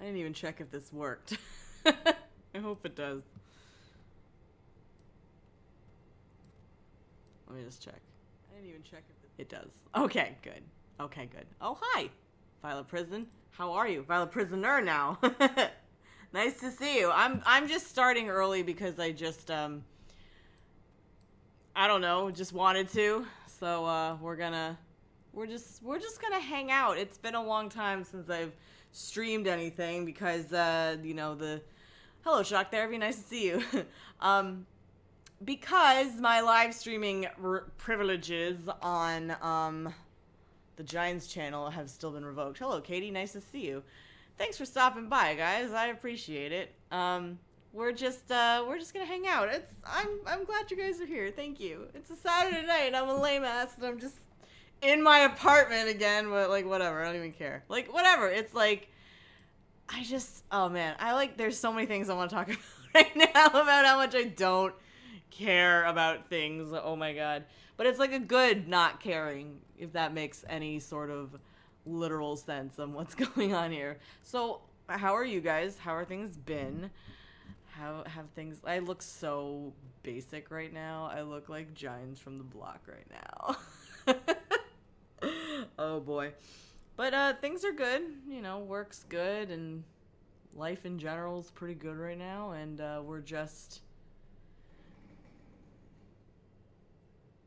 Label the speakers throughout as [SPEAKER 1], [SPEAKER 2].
[SPEAKER 1] didn't even check if this worked. I hope it does. Let me just check. I didn't even check if it does. Okay, good. Okay, good. Oh, hi, Violet Prison. How are you? Violet Prisoner now. Nice to see you. I'm just starting early because I just I don't know, just wanted to. So we're just gonna hang out. It's been a long time since I've streamed anything because you know, the hello Shock Therapy, nice to see you. Because my live streaming privileges on the Giants channel have still been revoked. Hello Katie, nice to see you. Thanks for stopping by, guys. I appreciate it. We're just gonna hang out. I'm glad you guys are here. Thank you. It's a Saturday night. I'm a lame ass, and I'm just in my apartment again. But like, whatever. I don't even care. Like, whatever. It's like, oh man, there's so many things I want to talk about right now about how much I don't care about things. Oh my god. But it's like a good not caring, if that makes any sort of literal sense on what's going on here. So, how are you guys? How are things been? How have things... I look so basic right now. I look like Giants from the block right now. Oh boy. But things are good. You know, work's good, and life in general is pretty good right now, and we're just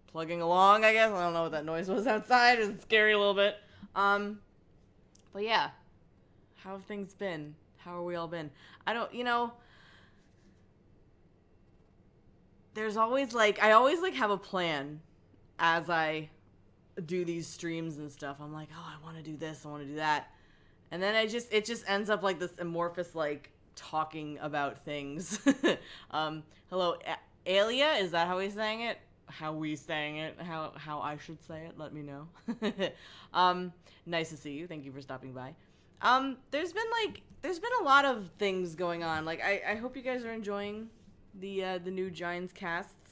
[SPEAKER 1] plugging along, I guess. I don't know what that noise was outside. It's scary a little bit. But yeah, how have things been? How are we all been? There's always I always have a plan as I do these streams and stuff. I'm like, oh, I want to do this, I want to do that. And then it just ends up like this amorphous, talking about things. Hello, Alia, is that how we saying it? How I should say it, let me know. Nice to see you. Thank you for stopping by. There's been a lot of things going on. I hope you guys are enjoying the new Giants casts,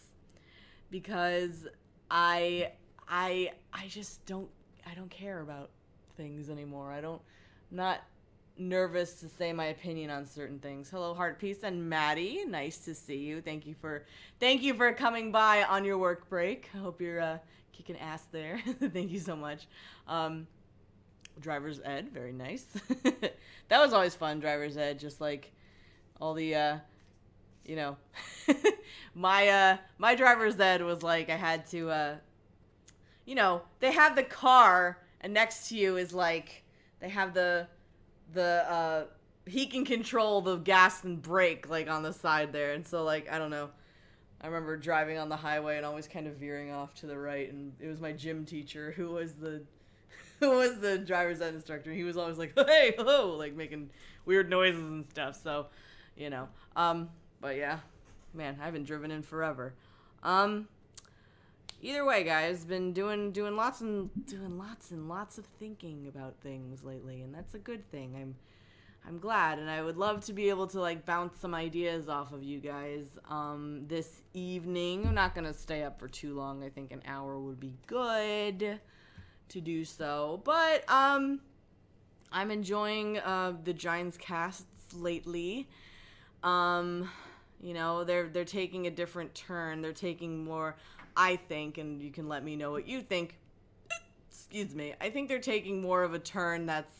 [SPEAKER 1] because I just don't care about things anymore. I'm not nervous to say my opinion on certain things. Hello, Heart Peace and Maddie. Nice to see you. Thank you for coming by on your work break. I hope you're kicking ass there. Thank you so much. Driver's Ed, very nice. That was always fun, Driver's Ed, just all the my Driver's Ed was I had to they have the car, and next to you is they have the he can control the gas and brake on the side there, and so I don't know, I remember driving on the highway and always kind of veering off to the right, and it was my gym teacher who was the driver's ed instructor. He was always hey, hello, making weird noises and stuff. So but yeah, man, I haven't driven in forever. Either way, guys, been doing lots and lots of thinking about things lately, and that's a good thing. I'm glad, and I would love to be able to bounce some ideas off of you guys this evening. I'm not gonna stay up for too long. I think an hour would be good to do so, but I'm enjoying the Giants casts lately. They're taking a different turn. They're taking more, I think, and you can let me know what you think. Excuse me. I think they're taking more of a turn that's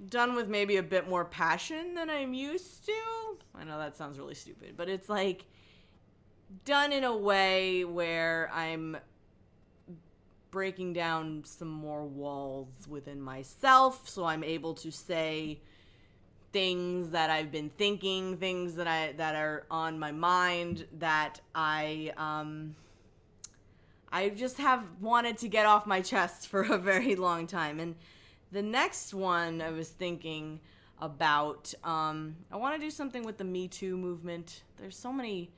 [SPEAKER 1] done with maybe a bit more passion than I'm used to. I know that sounds really stupid, but it's done in a way where I'm breaking down some more walls within myself, so I'm able to say things that I've been thinking, things that are on my mind, that I just have wanted to get off my chest for a very long time. And the next one I was thinking about, I want to do something with the Me Too movement. There's so many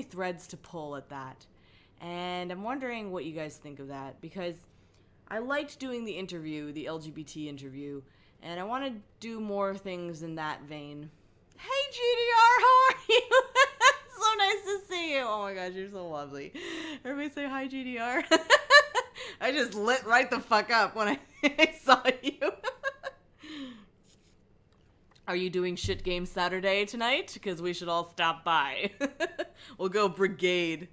[SPEAKER 1] threads to pull at that. And I'm wondering what you guys think of that, because I liked doing the interview, the LGBT interview, and I want to do more things in that vein. Hey, GDR, how are you? So nice to see you. Oh my gosh, you're so lovely. Everybody say hi, GDR. I just lit right the fuck up when I saw you. Are you doing Shit Game Saturday tonight? Because we should all stop by. We'll go brigade.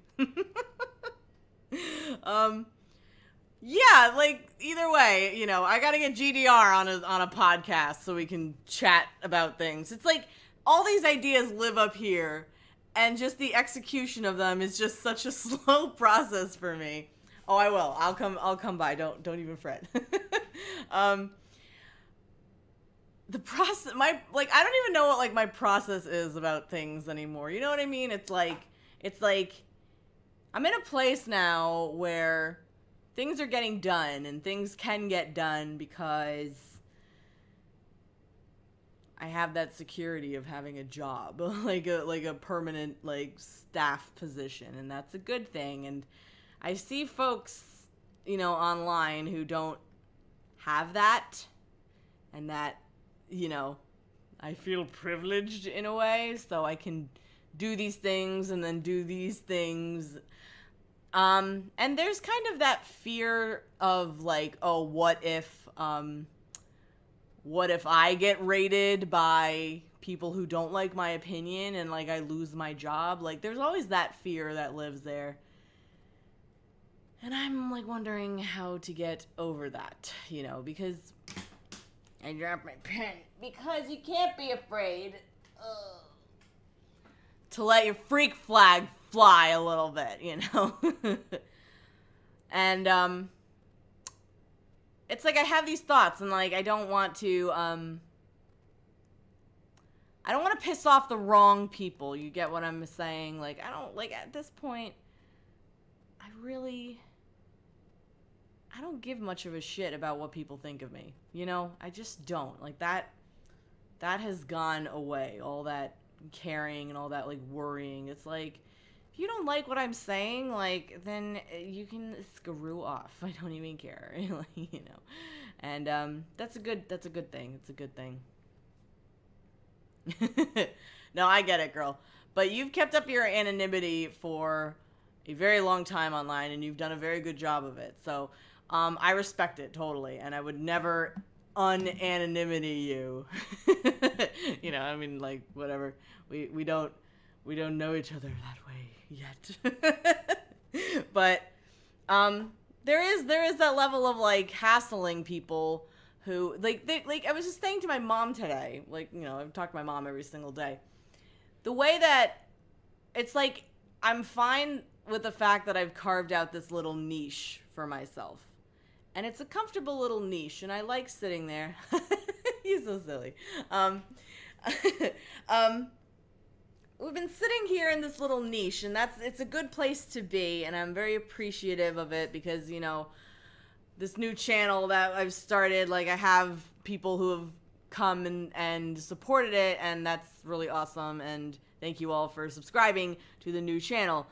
[SPEAKER 1] Yeah, like, either way, you know, I gotta get GDR on a podcast so we can chat about things. It's like, all these ideas live up here, and just the execution of them is just such a slow process for me. Oh, I will. I'll come by. Don't even fret. The process, I don't even know what, like, my process is about things anymore. You know what I mean? It's like, I'm in a place now where things are getting done, and things can get done because I have that security of having a job, like a permanent, like, staff position, and that's a good thing. And I see folks, you know, online who don't have that, and that, you know, I feel privileged in a way, so I can do these things and then do these things. And there's kind of that fear of, like, oh, what if I get raided by people who don't like my opinion and, like, I lose my job? Like, there's always that fear that lives there. And I'm, like, wondering how to get over that, you know, because I dropped my pen. Because you can't be afraid to let your freak flag fly a little bit, you know? And, it's like I have these thoughts, and, like, I don't want to piss off the wrong people. You get what I'm saying? Like, at this point, I don't give much of a shit about what people think of me. You know? I just don't. Like, that has gone away. All that caring and all that, like, worrying. It's like, if you don't like what I'm saying, like, then you can screw off. I don't even care. You know? And, that's a good thing. It's a good thing. No, I get it, girl. But you've kept up your anonymity for a very long time online, and you've done a very good job of it. So, I respect it totally, and I would never unanonymity you. You know, I mean, like, whatever. We don't know each other that way yet. But there is that level of, like, hassling people who, like, I was just saying to my mom today, like, you know, I've talked to my mom every single day. The way that it's like, I'm fine with the fact that I've carved out this little niche for myself. And it's a comfortable little niche, and I like sitting there. You're so silly. We've been sitting here in this little niche, and it's a good place to be, and I'm very appreciative of it because, you know, this new channel that I've started, like, I have people who have come and supported it, and that's really awesome, and thank you all for subscribing to the new channel.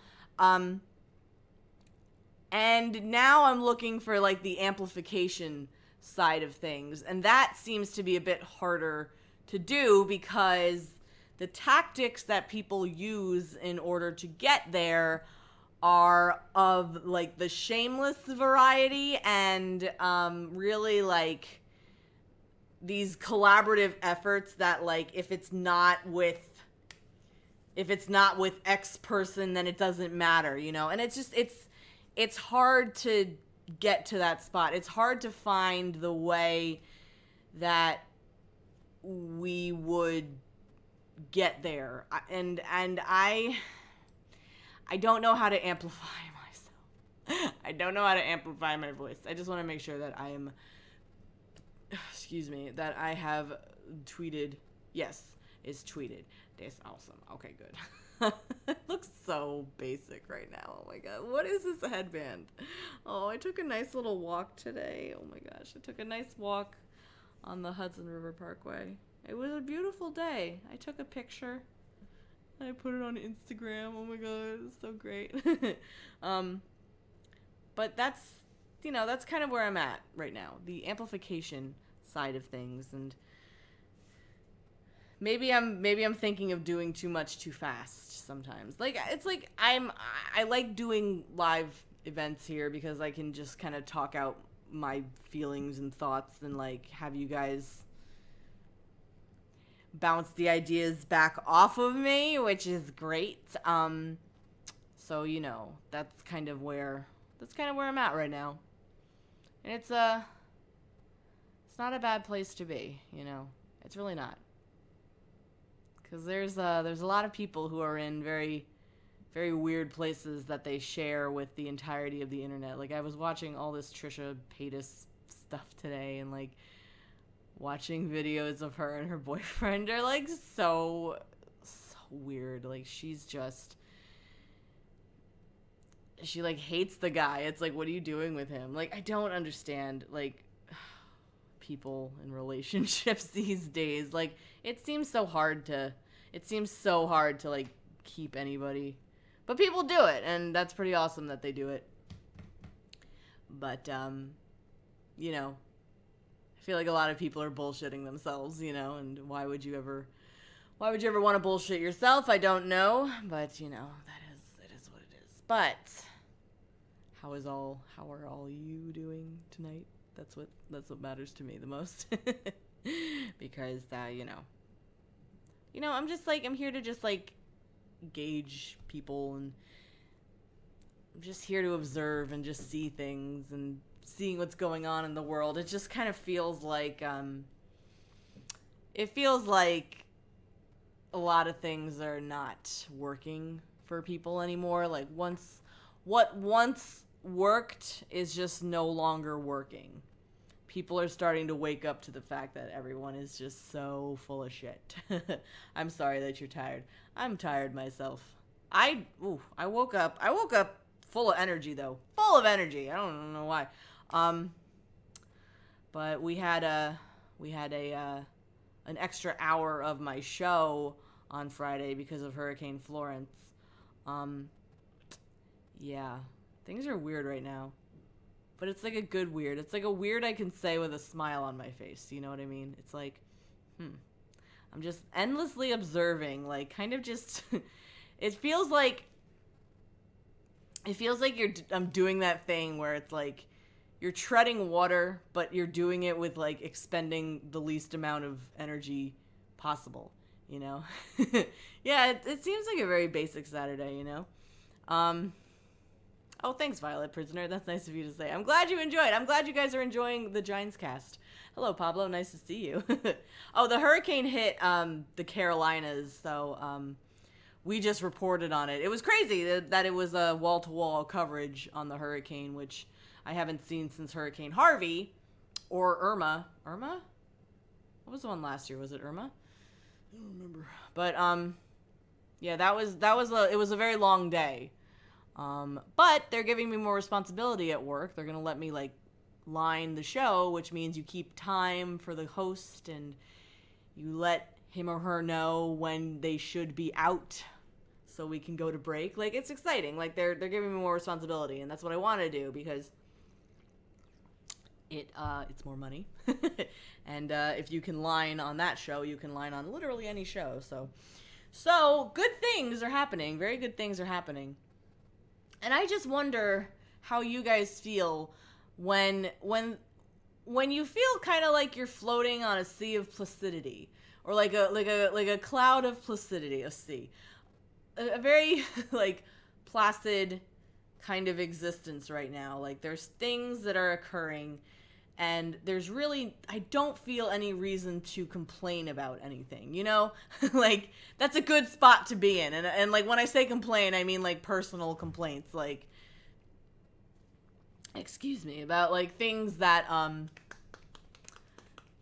[SPEAKER 1] And now I'm looking for, like, the amplification side of things, and that seems to be a bit harder to do because the tactics that people use in order to get there are of, like, the shameless variety and really, like, these collaborative efforts that, like, if it's not with X person, then it doesn't matter, you know? And it's just, it's hard to get to that spot. It's hard to find the way that we would get there. And I don't know how to amplify myself. I don't know how to amplify my voice. I just want to make sure that I am, that I have tweeted. Yes, it's tweeted. That's awesome. Okay, good. It looks so basic right now. Oh my god. What is this headband? Oh, I took a nice little walk today. Oh my gosh. I took a nice walk on the Hudson River Parkway. It was a beautiful day. I took a picture. I put it on Instagram. Oh my god. It's so great. But that's, you know, that's kind of where I'm at right now. The amplification side of things. And maybe I'm thinking of doing too much too fast sometimes. Like, it's like I like doing live events here because I can just kind of talk out my feelings and thoughts and, like, have you guys bounce the ideas back off of me, which is great. So, you know, that's kind of where I'm at right now. And it's not a bad place to be, you know. It's really not. Cuz there's a lot of people who are in very very weird places that they share with the entirety of the internet. Like, I was watching all this Trisha Paytas stuff today, and like watching videos of her and her boyfriend are like so weird. Like, she like hates the guy. It's like, what are you doing with him? Like, I don't understand like people in relationships these days. Like, it seems so hard to like keep anybody, but people do it, and that's pretty awesome that they do it. But you know, I feel like a lot of people are bullshitting themselves, you know, and why would you ever want to bullshit yourself? I don't know, but you know, it is what it is. But how are all you doing tonight? That's what matters to me the most. Because you know, I'm here to just like gauge people, and I'm just here to observe and just see things and seeing what's going on in the world. It just kind of feels like a lot of things are not working for people anymore. Like, what once worked is just no longer working. People are starting to wake up to the fact that everyone is just so full of shit. I'm sorry that you're tired. I'm tired myself. I woke up full of energy though. Full of energy. I don't know why. But we had an extra hour of my show on Friday because of Hurricane Florence. Yeah. Things are weird right now. But it's like a good weird. It's like a weird I can say with a smile on my face. You know what I mean? It's like, I'm just endlessly observing, like, kind of just, it feels like I'm doing that thing where it's like, you're treading water, but you're doing it with, like, expending the least amount of energy possible, you know? Yeah, it seems like a very basic Saturday, you know? Oh, thanks, Violet Prisoner. That's nice of you to say. I'm glad you enjoyed. I'm glad you guys are enjoying the Giants cast. Hello, Pablo. Nice to see you. Oh, the hurricane hit the Carolinas, so we just reported on it. It was crazy that it was a wall-to-wall coverage on the hurricane, which I haven't seen since Hurricane Harvey or Irma. Irma? What was the one last year? Was it Irma? I don't remember. But yeah, it was a very long day. But they're giving me more responsibility at work. They're going to let me, like, line the show, which means you keep time for the host and you let him or her know when they should be out so we can go to break. Like, it's exciting. Like, they're giving me more responsibility, and that's what I want to do because it's more money. And if you can line on that show, you can line on literally any show. So good things are happening. Very good things are happening. And I just wonder how you guys feel when you feel kind of like you're floating on a sea of placidity, or like a cloud of placidity, a sea, a very like placid kind of existence right now. Like, there's things that are occurring, and there's really, I don't feel any reason to complain about anything, you know? Like, that's a good spot to be in. And like, when I say complain, I mean, like, personal complaints, like, excuse me, about, like, things that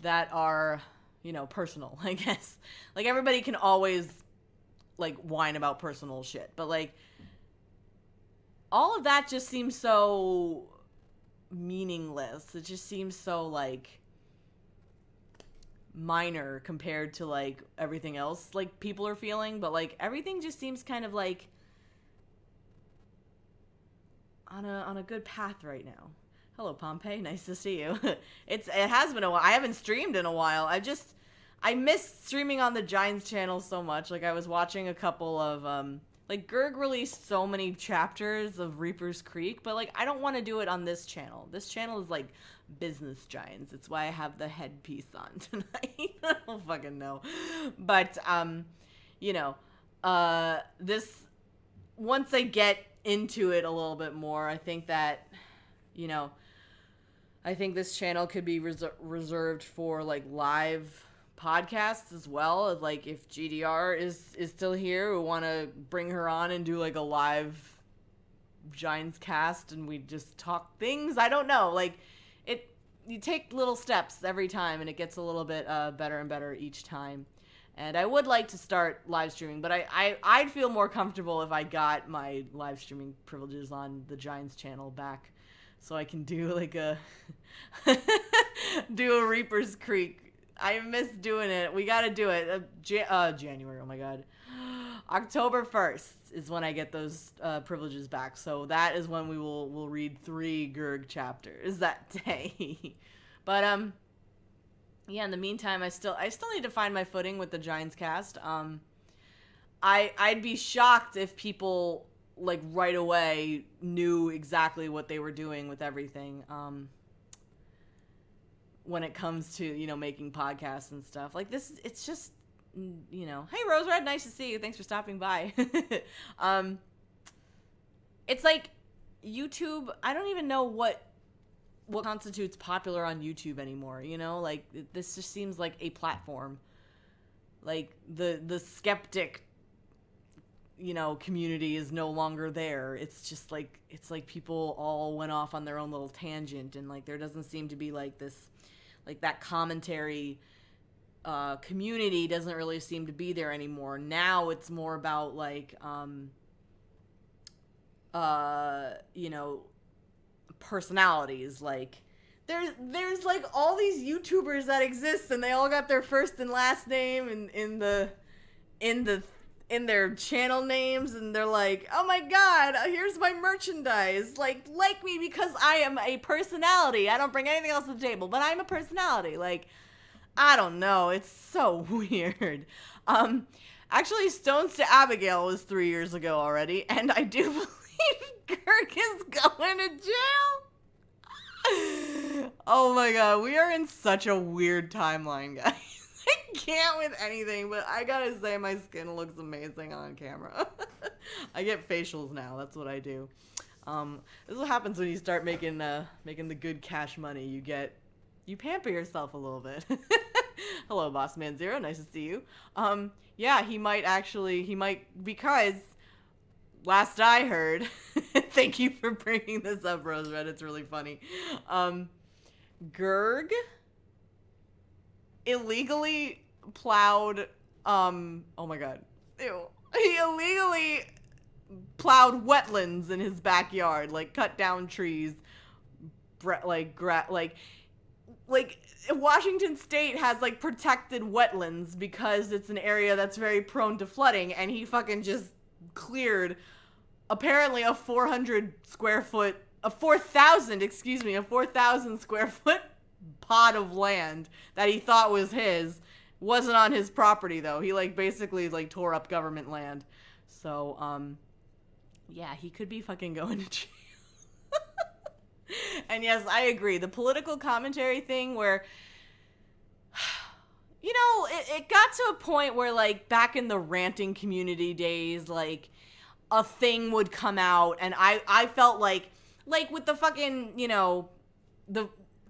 [SPEAKER 1] are, you know, personal, I guess. Like, everybody can always, like, whine about personal shit, but, like, all of that just seems so meaningless. It just seems so, like, minor compared to, like, everything else, like, people are feeling. But, like, everything just seems kind of, like, on a good path right now. Hello, Pompey. Nice to see you. It has been a while. I haven't streamed in a while. I missed streaming on the Giants channel so much. Like, I was watching a couple of Like, Gurg released so many chapters of Reaper's Creek, but, like, I don't want to do it on this channel. This channel is, like, business giants. It's why I have the headpiece on tonight. I don't fucking know. But, you know, this, once I get into it a little bit more, I think that, you know, I think this channel could be reserved for, like, live podcasts as well. Like, if GDR is still here, we want to bring her on and do, like, a live Giants cast and we just talk things. I don't know. Like, you take little steps every time and it gets a little bit better and better each time. And I would like to start live streaming, but I'd feel more comfortable if I got my live streaming privileges on the Giants channel back, so I can do like a Reaper's Creek. I miss doing it. We gotta do it. January. Oh my god. October 1st is when I get those privileges back. So that is when we'll read 3 Gurg chapters that day. But yeah, in the meantime, I still need to find my footing with the Giants cast. I'd be shocked if people, like, right away knew exactly what they were doing with everything. When it comes to, you know, making podcasts and stuff. Like, this, it's just, you know, hey, Rose Red, nice to see you. Thanks for stopping by. It's like YouTube, I don't even know what constitutes popular on YouTube anymore, you know? Like, this just seems like a platform. Like, the skeptic, you know, community is no longer there. It's just like, it's like people all went off on their own little tangent, and, like, there doesn't seem to be, like, this, like, that commentary community doesn't really seem to be there anymore. Now it's more about, like, you know, personalities. Like, there's like all these YouTubers that exist, and they all got their first and last name in their channel names, and they're like, oh my god, here's my merchandise, like me because I am a personality. I don't bring anything else to the table, but I'm a personality. Like, I don't know, it's so weird. Actually, Stones to Abigail was 3 years ago already, and I do believe Kirk is going to jail. Oh my god, we are in such a weird timeline, guys. I can't with anything, but I gotta say my skin looks amazing on camera. I get facials now, that's what I do. This is what happens when you start making the good cash money. You pamper yourself a little bit. Hello, Boss Man Zero, nice to see you. Yeah, he might, because last I heard, thank you for bringing this up, Rose Red, it's really funny. Gurg illegally plowed, oh my god, ew. He illegally plowed wetlands in his backyard, like cut down trees, like Washington State has, like, protected wetlands because it's an area that's very prone to flooding, and he fucking just cleared apparently a 4,000 square foot pot of land that he thought was his. Wasn't on his property, though. He, like, basically, like, tore up government land. So, yeah, he could be fucking going to jail. And yes, I agree. The political commentary thing where, you know, it got to a point where, like, back in the ranting community days, like, a thing would come out, and I felt like with the fucking, you know,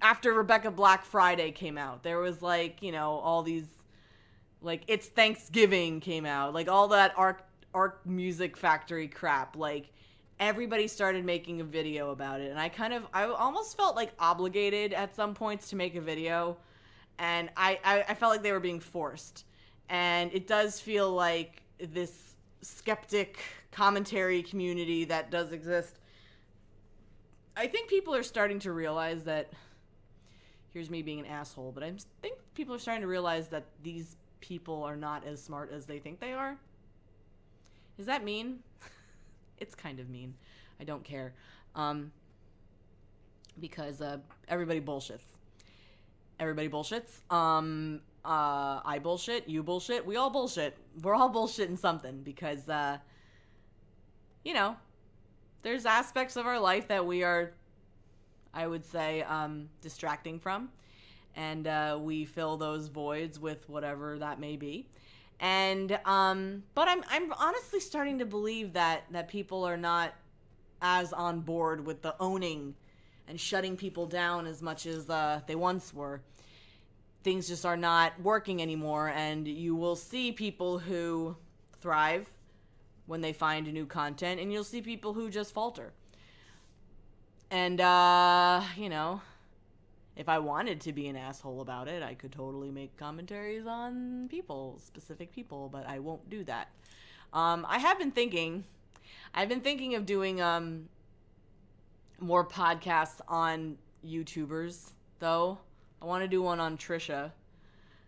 [SPEAKER 1] after Rebecca Black Friday came out, there was, like, you know, all these, like, It's Thanksgiving came out, like, all that Arc Music Factory crap, like, everybody started making a video about it, and I almost felt, like, obligated at some points to make a video, and I felt like they were being forced, and it does feel like this skeptic commentary community that does exist. I think people are starting to realize that, here's me being an asshole, but I think people are starting to realize that these people are not as smart as they think they are. Is that mean? It's kind of mean. I don't care. Because everybody bullshits. Everybody bullshits. I bullshit, you bullshit, we all bullshit. We're all bullshitting something because there's aspects of our life that we are, I would say, distracting from. And we fill those voids with whatever that may be. And but I'm honestly starting to believe that people are not as on board with the owning and shutting people down as much as they once were. Things just are not working anymore, and you will see people who thrive when they find new content, and you'll see people who just falter. And if I wanted to be an asshole about it, I could totally make commentaries on specific people, but I won't do that. I've been thinking of doing more podcasts on YouTubers, though. I want to do one on Trisha,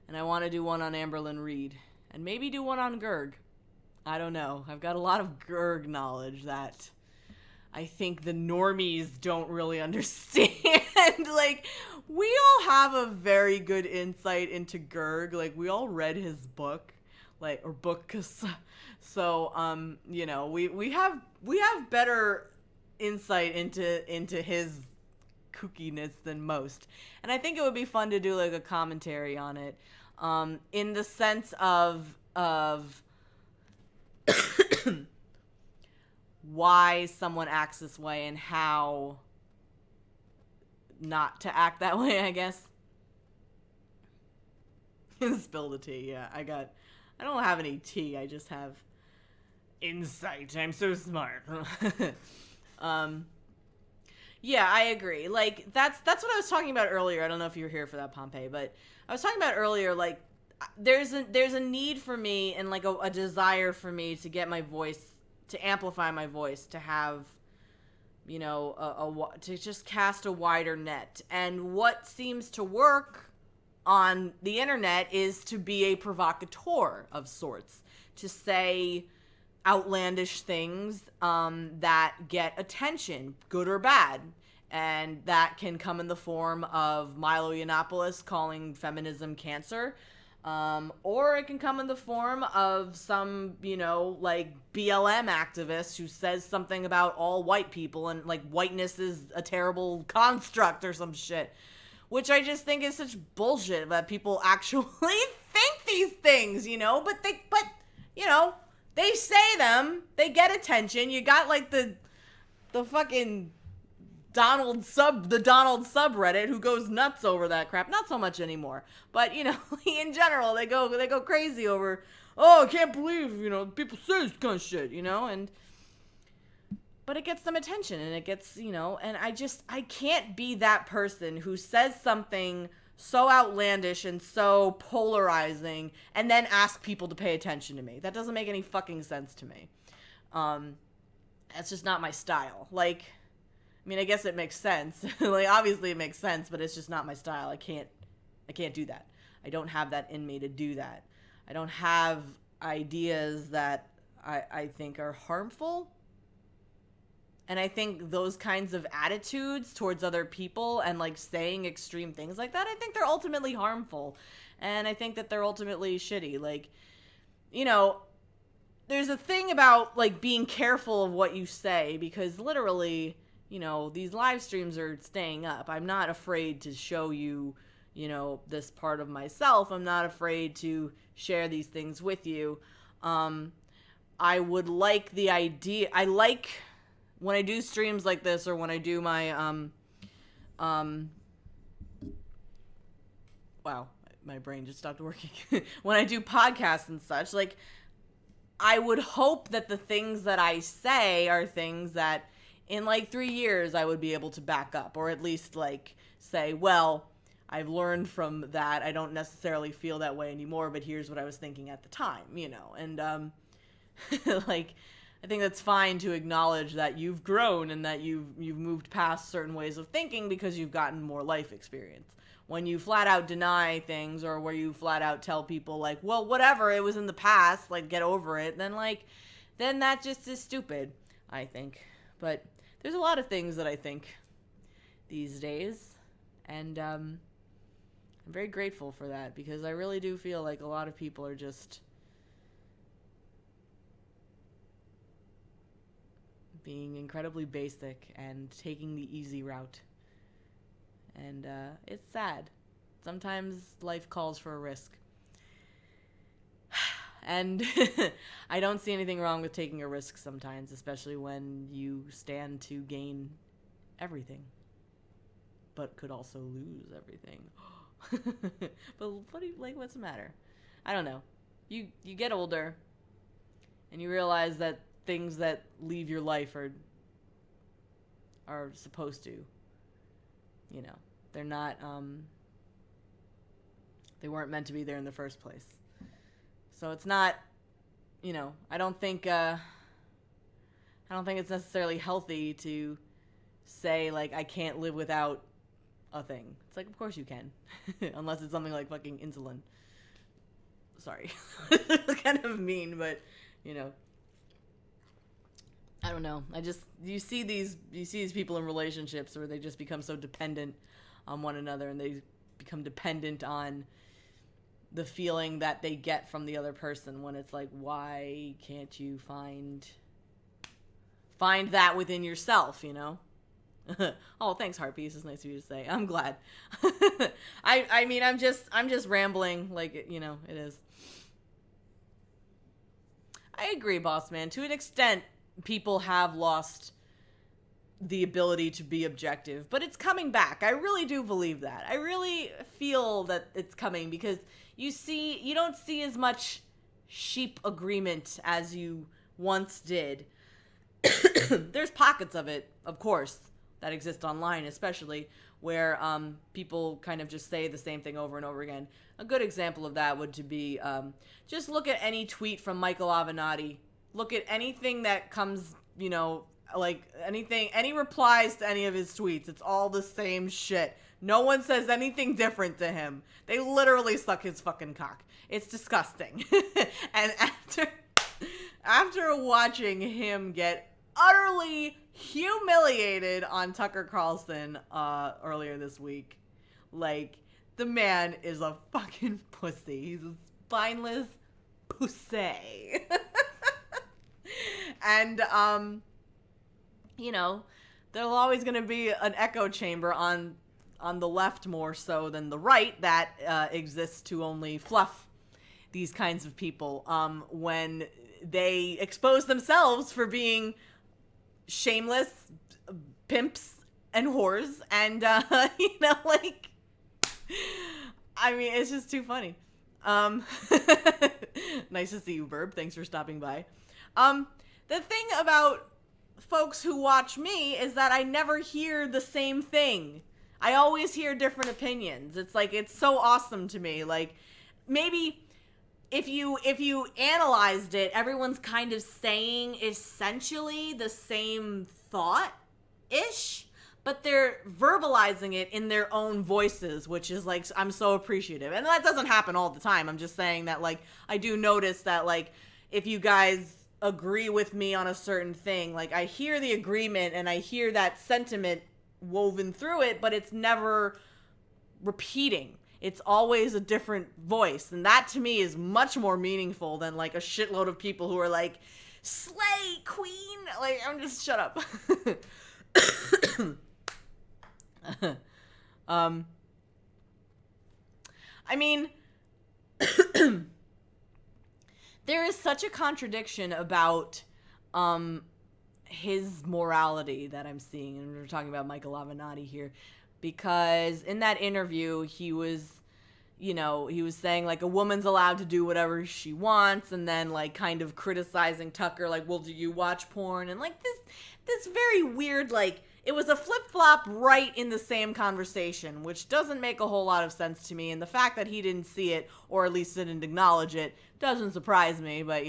[SPEAKER 1] and I want to do one on Amberlynn Reed, and maybe do one on Gurg. I don't know. I've got a lot of Gurg knowledge that I think the normies don't really understand. Like, we all have a very good insight into Gurg. Like, we all read his book, or books. So, we have better insight into his kookiness than most. And I think it would be fun to do like a commentary on it, in the sense of why someone acts this way and how not to act that way, I guess. Spill the tea. Yeah, I don't have any tea. I just have insight. I'm so smart. Yeah, I agree. Like, that's what I was talking about earlier. I don't know if you were here for that, Pompey, but I was talking about earlier, like, there's a need for me and like a desire for me to get my voice, to amplify my voice, to have, to just cast a wider net. And what seems to work on the internet is to be a provocateur of sorts, to say outlandish things that get attention, good or bad. And that can come in the form of Milo Yiannopoulos calling feminism cancer. Or it can come in the form of some, like BLM activist who says something about all white people and like whiteness is a terrible construct or some shit. Which I just think is such bullshit that people actually think these things, but they say them, they get attention. You got like the fucking Donald subreddit who goes nuts over that crap. Not so much anymore, but in general they go crazy over, oh, I can't believe people say this kind of shit, but it gets them attention, and it gets and I can't be that person who says something so outlandish and so polarizing and then ask people to pay attention to me. That doesn't make any fucking sense to me. That's just not my style. Like, I mean, I guess it makes sense. Like, obviously it makes sense, but it's just not my style. I can't do that. I don't have that in me to do that. I don't have ideas that I think are harmful. And I think those kinds of attitudes towards other people and like saying extreme things like that, I think they're ultimately harmful. And I think that they're ultimately shitty. Like, there's a thing about like being careful of what you say, because literally, these live streams are staying up. I'm not afraid to show you, this part of myself. I'm not afraid to share these things with you. I would like the idea. I like when I do streams like this, or when I do my, wow, my brain just stopped working. When I do podcasts and such, like, I would hope that the things that I say are things that in like 3 years I would be able to back up, or at least like say, well, I've learned from that. I don't necessarily feel that way anymore, but here's what I was thinking at the time, and, like, I think that's fine to acknowledge that you've grown and that you've moved past certain ways of thinking because you've gotten more life experience. When you flat out deny things, or where you flat out tell people like, well, whatever, it was in the past, like, get over it, then that just is stupid, I think. But there's a lot of things that I think these days, and I'm very grateful for that, because I really do feel like a lot of people are just being incredibly basic and taking the easy route. And it's sad. Sometimes life calls for a risk. And I don't see anything wrong with taking a risk sometimes, especially when you stand to gain everything, but could also lose everything. But what's the matter? I don't know. You get older, and you realize that things that leave your life are supposed to. They're not. They weren't meant to be there in the first place. So it's not. I don't think it's necessarily healthy to say, like, I can't live without a thing. It's like, of course you can. Unless it's something like fucking insulin. Sorry. Kind of mean, but, I don't know. You see these people in relationships where they just become so dependent on one another, and they become dependent on the feeling that they get from the other person, when it's like, why can't you find that within yourself, Oh, thanks, Heart Piece. It's nice of you to say. I'm glad. I mean, I'm just rambling, like, it is. I agree, boss man. To an extent, people have lost the ability to be objective, but it's coming back. I really do believe that. I really feel that it's coming, because you don't see as much sheep agreement as you once did. There's pockets of it, of course, that exist online, especially, where people kind of just say the same thing over and over again. A good example of that would be just look at any tweet from Michael Avenatti. Look at anything that comes, like any replies to any of his tweets. It's all the same shit. No one says anything different to him. They literally suck his fucking cock. It's disgusting. And after watching him get utterly humiliated on Tucker Carlson earlier this week, like, the man is a fucking pussy. He's a spineless pussy. And there's always going to be an echo chamber on the left more so than the right that exists to only fluff these kinds of people when they expose themselves for being shameless pimps and whores, and like, I mean, it's just too funny. Nice to see you, Burb. Thanks for stopping by. The thing about folks who watch me is that I never hear the same thing. I always hear different opinions. It's like, it's so awesome to me. Like, maybe if you analyzed it, everyone's kind of saying essentially the same thought-ish, but they're verbalizing it in their own voices, which is, like, I'm so appreciative. And that doesn't happen all the time. I'm just saying that, like, I do notice that, like, if you guys agree with me on a certain thing, like, I hear the agreement and I hear that sentiment woven through it, but it's never repeating. It's always a different voice. And that, to me, is much more meaningful than, like, a shitload of people who are like, slay, queen. Like, I'm just, shut up. I mean, there is such a contradiction about his morality that I'm seeing, and we're talking about Michael Avenatti here, because in that interview, he was saying, like, a woman's allowed to do whatever she wants, and then, like, kind of criticizing Tucker, like, well, do you watch porn? And, like, this very weird, like, it was a flip-flop right in the same conversation, which doesn't make a whole lot of sense to me, and the fact that he didn't see it, or at least didn't acknowledge it, doesn't surprise me, but,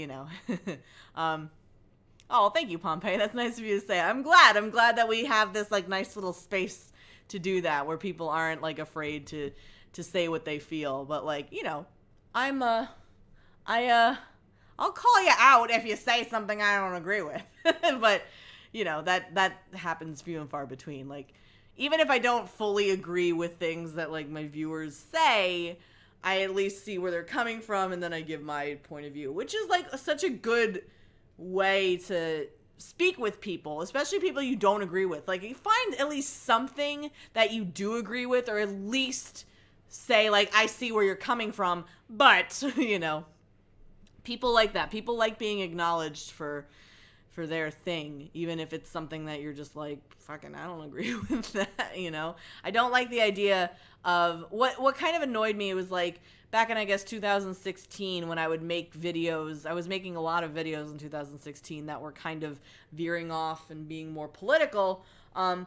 [SPEAKER 1] oh, thank you, Pompey. That's nice of you to say. I'm glad that we have this, like, nice little space to do that, where people aren't, like, afraid to say what they feel. But, like, I'll call you out if you say something I don't agree with. But, that happens few and far between. Like, even if I don't fully agree with things that, like, my viewers say, I at least see where they're coming from, and then I give my point of view, which is, like, such a good way to speak with people, especially people you don't agree with. Like, you find at least something that you do agree with, or at least say, like, I see where you're coming from, but, you know, people like that. People like being acknowledged for their thing, even if it's something that you're just like, fucking, I don't agree with that, you know? I don't like the idea of, what kind of annoyed me was, like, back in, I guess, 2016, when I would make videos, I was making a lot of videos in 2016 that were kind of veering off and being more political. I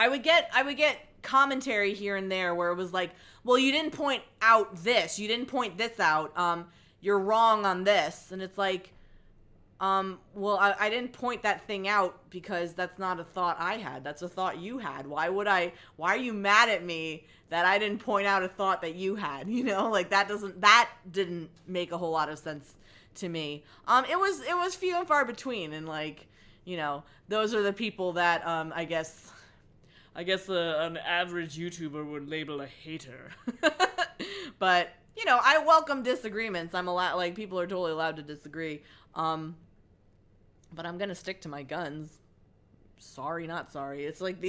[SPEAKER 1] would get commentary here and there where it was like, well, you didn't point out this, you didn't point this out, you're wrong on this, and it's like, well, I didn't point that thing out because that's not a thought I had. That's a thought you had. Why are you mad at me that I didn't point out a thought that you had? You know, like, that didn't make a whole lot of sense to me. It was few and far between, and, like, you know, those are the people that, I guess an average YouTuber would label a hater. But, you know, I welcome disagreements. People are totally allowed to disagree. But I'm gonna stick to my guns. Sorry, not sorry. It's like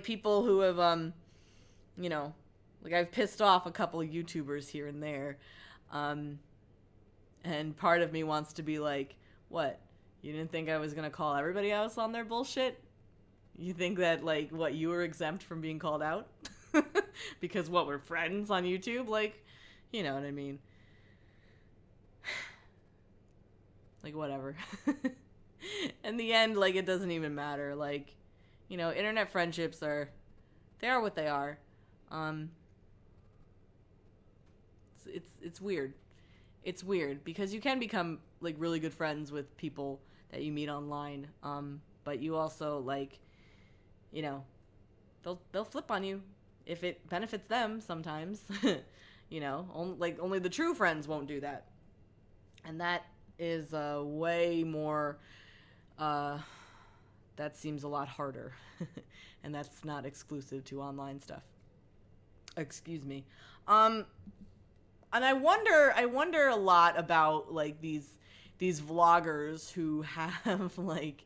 [SPEAKER 1] people who have, you know, like, I've pissed off a couple of YouTubers here and there. And part of me wants to be like, what? You didn't think I was gonna call everybody else on their bullshit? You think that, like, what, you were exempt from being called out? Because, what, we're friends on YouTube? Like, you know what I mean. Like, whatever. In the end, like, it doesn't even matter. Like, you know, internet friendships are what they are. It's weird. It's weird because you can become, like, really good friends with people that you meet online. But you also, like, you know, they'll flip on you if it benefits them sometimes. You know, only the true friends won't do that. And that is way more, that seems a lot harder. And that's not exclusive to online stuff. Excuse me. And I wonder a lot about, like, these vloggers who have, like,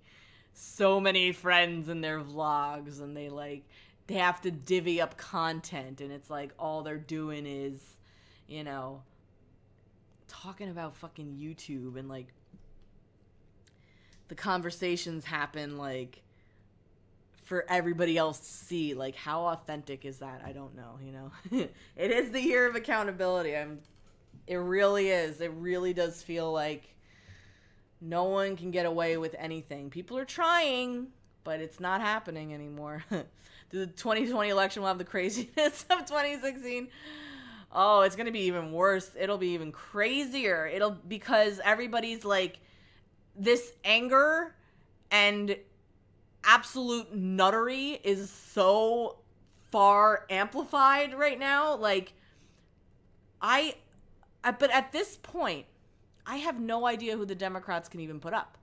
[SPEAKER 1] so many friends in their vlogs, and they have to divvy up content, and it's like all they're doing is, you know, talking about fucking YouTube, and, like, the conversations happen, like, for everybody else to see. Like, how authentic is that? I don't know, you know. It is the year of accountability. It really is. It really does feel like no one can get away with anything. People are trying, but it's not happening anymore. The 2020 election will have the craziness of 2016. Oh, it's going to be even worse. It'll be even crazier. Because everybody's like, this anger and absolute nuttery is so far amplified right now. Like, but at this point, I have no idea who the Democrats can even put up.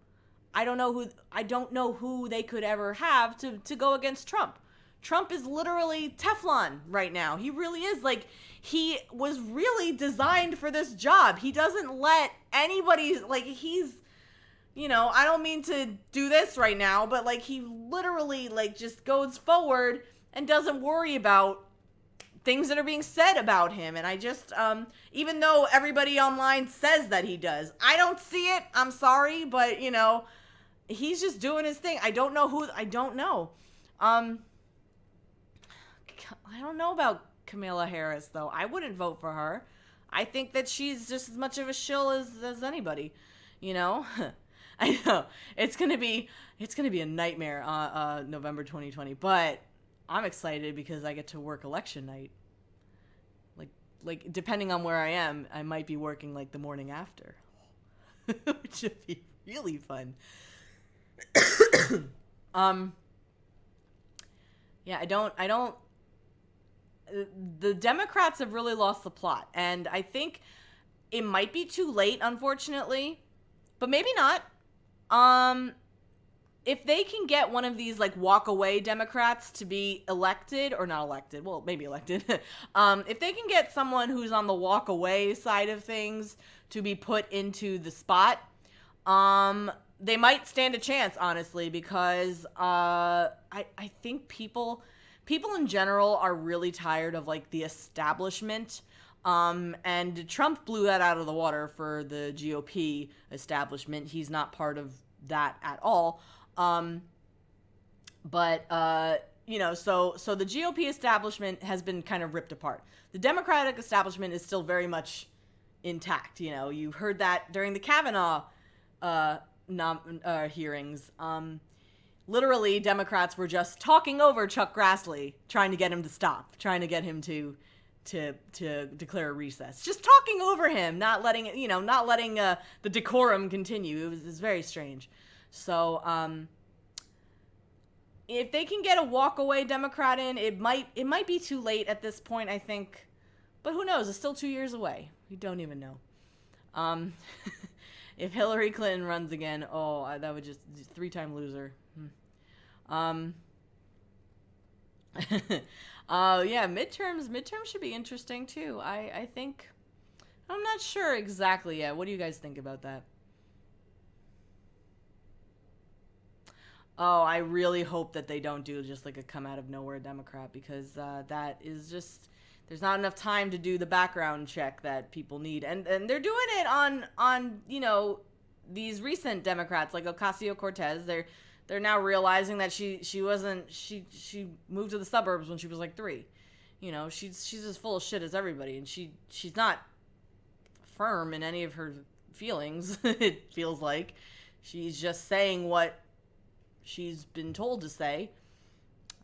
[SPEAKER 1] I don't know who they could ever have to go against Trump. Trump is literally Teflon right now. He really is. Like, he was really designed for this job. He doesn't let anybody, like, he's, you know, I don't mean to do this right now, but, like, he literally, like, just goes forward and doesn't worry about things that are being said about him. And I just, even though everybody online says that he does, I don't see it. I'm sorry, but, you know, he's just doing his thing. I don't know. I don't know about Kamala Harris, though. I wouldn't vote for her. I think that she's just as much of a shill as anybody, you know? I know. It's gonna be a nightmare, November 2020, but I'm excited because I get to work election night. Like, depending on where I am, I might be working, like, the morning after, which would be really fun. Yeah, I don't, the Democrats have really lost the plot, and I think it might be too late, unfortunately, but maybe not. If they can get one of these, like, walk away Democrats to be elected, or not elected, well, maybe elected, if they can get someone who's on the walk away side of things to be put into the spot, they might stand a chance, honestly, because I think people in general are really tired of like the establishment. And Trump blew that out of the water for the GOP establishment. He's not part of that at all. But so the GOP establishment has been kind of ripped apart. The Democratic establishment is still very much intact. You heard that during the Kavanaugh hearings. Literally, Democrats were just talking over Chuck Grassley, trying to get him to stop, trying to get him to declare a recess, just talking over him, not letting the decorum continue. It was very strange. So if they can get a walkaway Democrat in, it might be too late at this point, I think, but who knows? It's still 2 years away. We don't even know. If Hillary Clinton runs again, that would just 3-time loser. Yeah, midterms should be interesting too. I think, I'm not sure exactly yet. What do you guys think about that? Oh, I really hope that they don't do just like a come out of nowhere Democrat, because that is just, there's not enough time to do the background check that people need, and they're doing it on these recent Democrats like Ocasio-Cortez. They're now realizing that she moved to the suburbs when she was like 3. She's as full of shit as everybody, and she's not firm in any of her feelings. It feels like she's just saying what she's been told to say.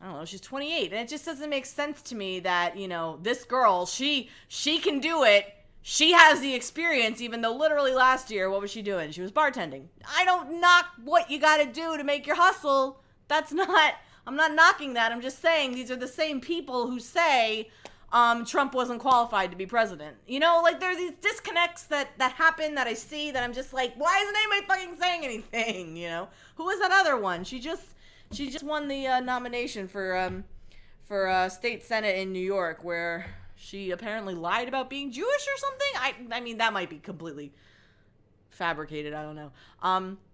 [SPEAKER 1] I don't know, she's 28, and it just doesn't make sense to me that, this girl, she can do it. She has the experience, even though literally last year, what was she doing? She was bartending. I don't knock what you gotta do to make your hustle. I'm not knocking that. I'm just saying these are the same people who say Trump wasn't qualified to be president. Like there's these disconnects that happen that I see that I'm just like, why isn't anybody fucking saying anything? Who was that other one? She just won the nomination for state senate in New York, where she apparently lied about being Jewish or something. I mean, that might be completely fabricated. I don't know.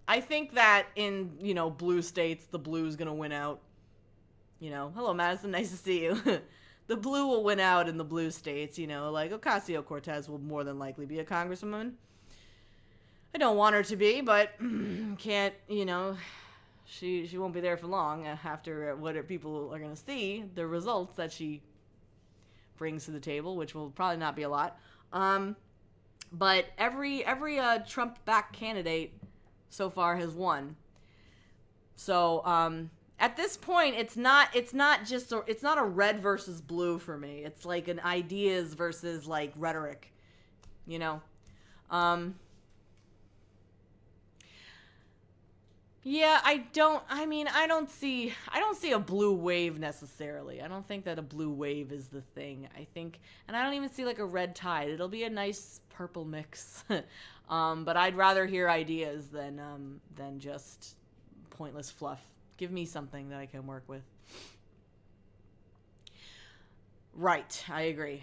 [SPEAKER 1] I think that in, blue states, the blue's gonna win out. Hello, Madison. Nice to see you. The blue will win out in the blue states. Like Ocasio-Cortez will more than likely be a congresswoman. I don't want her to be, but can't, she won't be there for long after what people are gonna see, the results that she brings to the table, which will probably not be a lot. But every Trump-backed candidate so far has won. So at this point, it's not a red versus blue for me. It's like an ideas versus like rhetoric, Yeah, I don't see a blue wave necessarily. I don't think that a blue wave is the thing. I think, and I don't even see like a red tide. It'll be a nice purple mix. But I'd rather hear ideas than just pointless fluff. Give me something that I can work with. Right, I agree.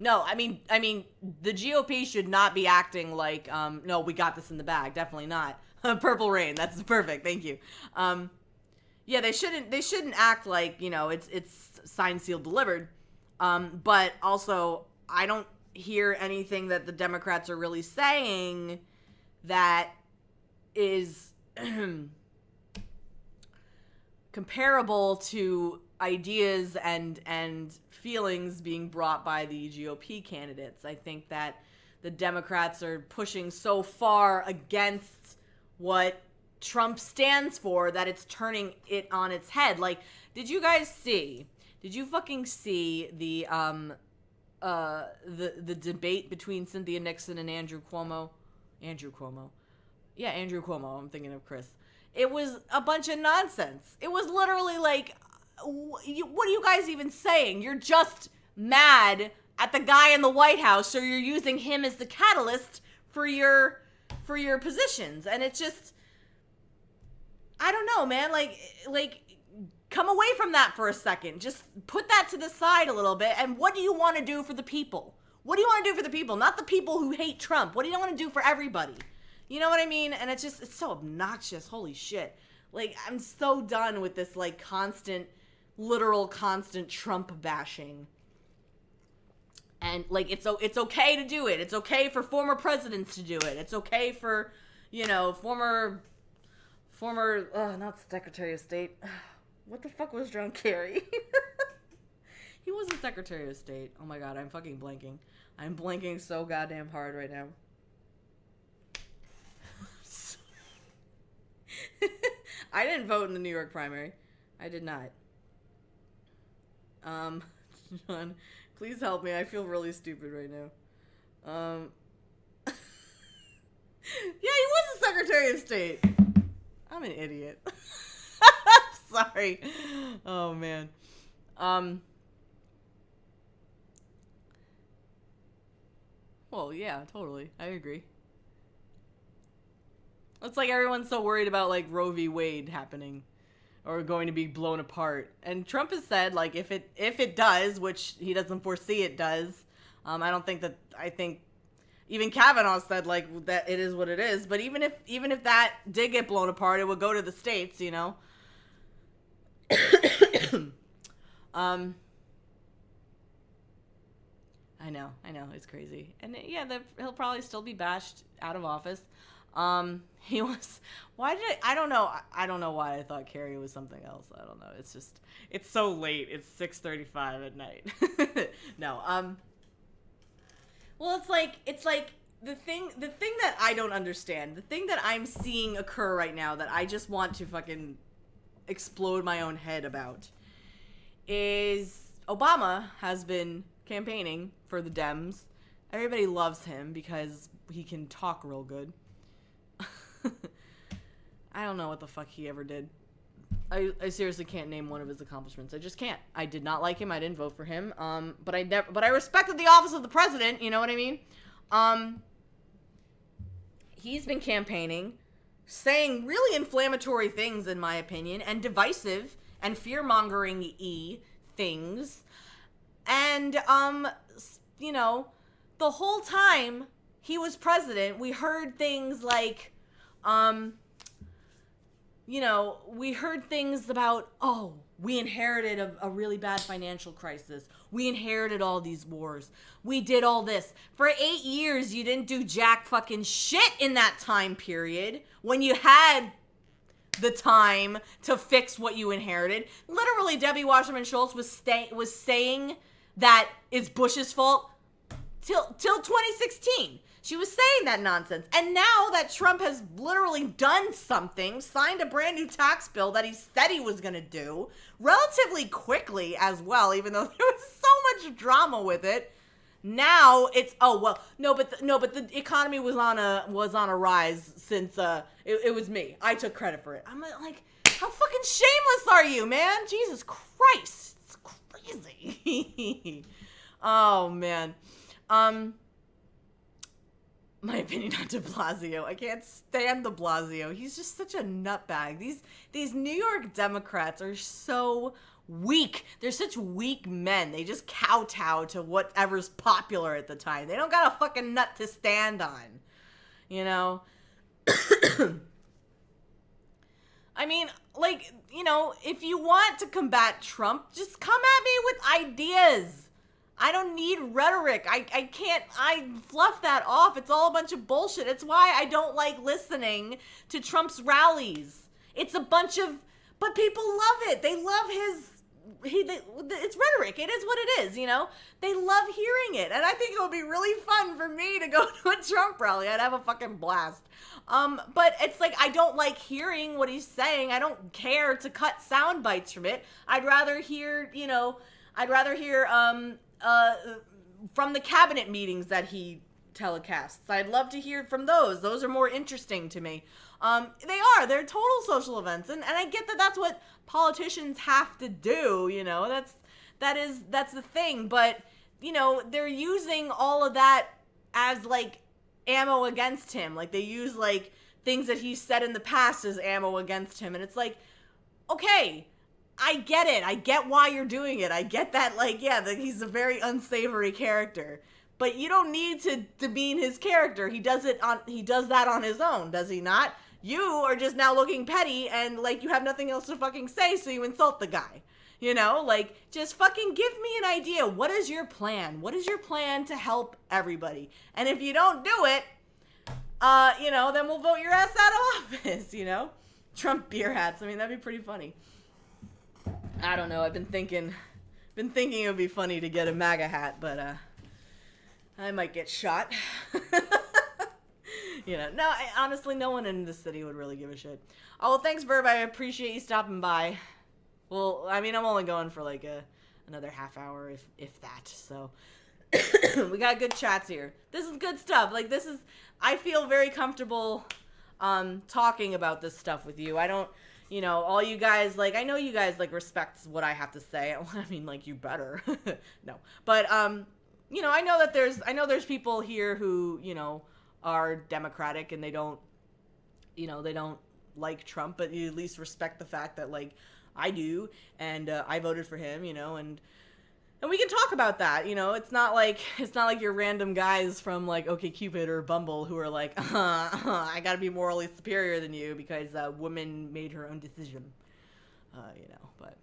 [SPEAKER 1] No, I mean, the GOP should not be acting like, no, we got this in the bag. Definitely not. Purple rain. That's perfect. Thank you. Yeah, they shouldn't act like, it's signed, sealed, delivered. But also, I don't hear anything that the Democrats are really saying that is comparable to ideas and feelings being brought by the GOP candidates. I think that the Democrats are pushing so far against what Trump stands for that it's turning it on its head. Like, did you fucking see the debate between Cynthia Nixon and Andrew Cuomo? Yeah, Andrew Cuomo. I'm thinking of Chris. It was a bunch of nonsense. It was literally like, what are you guys even saying? You're just mad at the guy in the White House, so you're using him as the catalyst for your positions. And it's just, I don't know, man. Like come away from that for a second. Just put that to the side a little bit. And what do you want to do for the people? What do you want to do for the people? Not the people who hate Trump. What do you want to do for everybody? You know what I mean? And it's so obnoxious. Holy shit. Like, I'm so done with this, like, literal constant Trump bashing. And, like, it's okay to do it. It's okay for former presidents to do it. It's okay for, you know, former, not Secretary of State. What the fuck was John Kerry? He wasn't Secretary of State. Oh my god, I'm fucking blanking. I'm blanking so goddamn hard right now. I didn't vote in the New York primary. I did not. John, please help me. I feel really stupid right now. Yeah, he was the Secretary of State. I'm an idiot. Sorry. Oh, man. Well, yeah, totally. I agree. It's like everyone's so worried about, like, Roe v. Wade happening or going to be blown apart. And Trump has said, like, if it does, which he doesn't foresee it does, I think even Kavanaugh said, like, that it is what it is. But even if that did get blown apart, it would go to the states, you know? I know, it's crazy. And yeah, he'll probably still be bashed out of office. He was, I don't know why I thought Kerry was something else. I don't know. It's so late. It's 6:35 at night. No, well, it's like the thing that I don't understand, the thing that I'm seeing occur right now that I just want to fucking explode my own head about is Obama has been campaigning for the Dems. Everybody loves him because he can talk real good. I don't know what the fuck he ever did. I seriously can't name one of his accomplishments. I just can't. I did not like him. I didn't vote for him. But I respected the office of the president. You know what I mean? He's been campaigning, saying really inflammatory things, in my opinion, and divisive and fear-mongering-y things. And, you know, the whole time he was president, we heard things like, you know, we heard things about, oh, we inherited a really bad financial crisis. We inherited all these wars. We did all this. For 8 years, you didn't do jack fucking shit in that time period when you had the time to fix what you inherited. Literally, Debbie Wasserman Schultz was saying that it's Bush's fault till 2016. She was saying that nonsense. And now that Trump has literally done something, signed a brand new tax bill that he said he was going to do relatively quickly as well, even though there was so much drama with it. Now it's, but the economy was on a rise since it was me. I took credit for it. I'm like, how fucking shameless are you, man? Jesus Christ. It's crazy. Oh, man. My opinion on de Blasio. I can't stand de Blasio. He's just such a nutbag. These New York Democrats are so weak. They're such weak men. They just kowtow to whatever's popular at the time. They don't got a fucking nut to stand on. You know? I mean, like, you know, if you want to combat Trump, just come at me with ideas. I don't need rhetoric. I fluff that off. It's all a bunch of bullshit. It's why I don't like listening to Trump's rallies. It's a bunch of, but people love it. They love it's rhetoric. It is what it is, you know? They love hearing it. And I think it would be really fun for me to go to a Trump rally. I'd have a fucking blast. But it's like, I don't like hearing what he's saying. I don't care to cut sound bites from it. I'd rather hear, from the cabinet meetings that he telecasts. I'd love to hear from those. Those are more interesting to me. They're total social events. And I get that that's what politicians have to do, you know, that's the thing. But, you know, they're using all of that as like ammo against him. Like they use like things that he said in the past as ammo against him. And it's like, okay, I get it. I get why you're doing it. I get that, like, yeah, that he's a very unsavory character. But you don't need to demean his character. He does that on his own, does he not? You are just now looking petty and like you have nothing else to fucking say, so you insult the guy. Like, just fucking give me an idea. What is your plan? What is your plan to help everybody? And if you don't do it, then we'll vote your ass out of office, Trump beer hats. I mean, that'd be pretty funny. I don't know. I've been thinking it would be funny to get a MAGA hat, but, I might get shot. No, honestly, no one in this city would really give a shit. Oh, well, thanks, Verb. I appreciate you stopping by. Well, I mean, I'm only going for like another half hour, if that. So we got good chats here. This is good stuff. Like, I feel very comfortable talking about this stuff with you. I don't, all you guys, like, I know you guys like respect what I have to say. I mean, like, you better. No, but I know there's people here who are Democratic and they don't like Trump, but you at least respect the fact that like I do, and I voted for him, and we can talk about that. It's not like you're random guys from like OkCupid or Bumble who are like, I gotta be morally superior than you because a woman made her own decision. But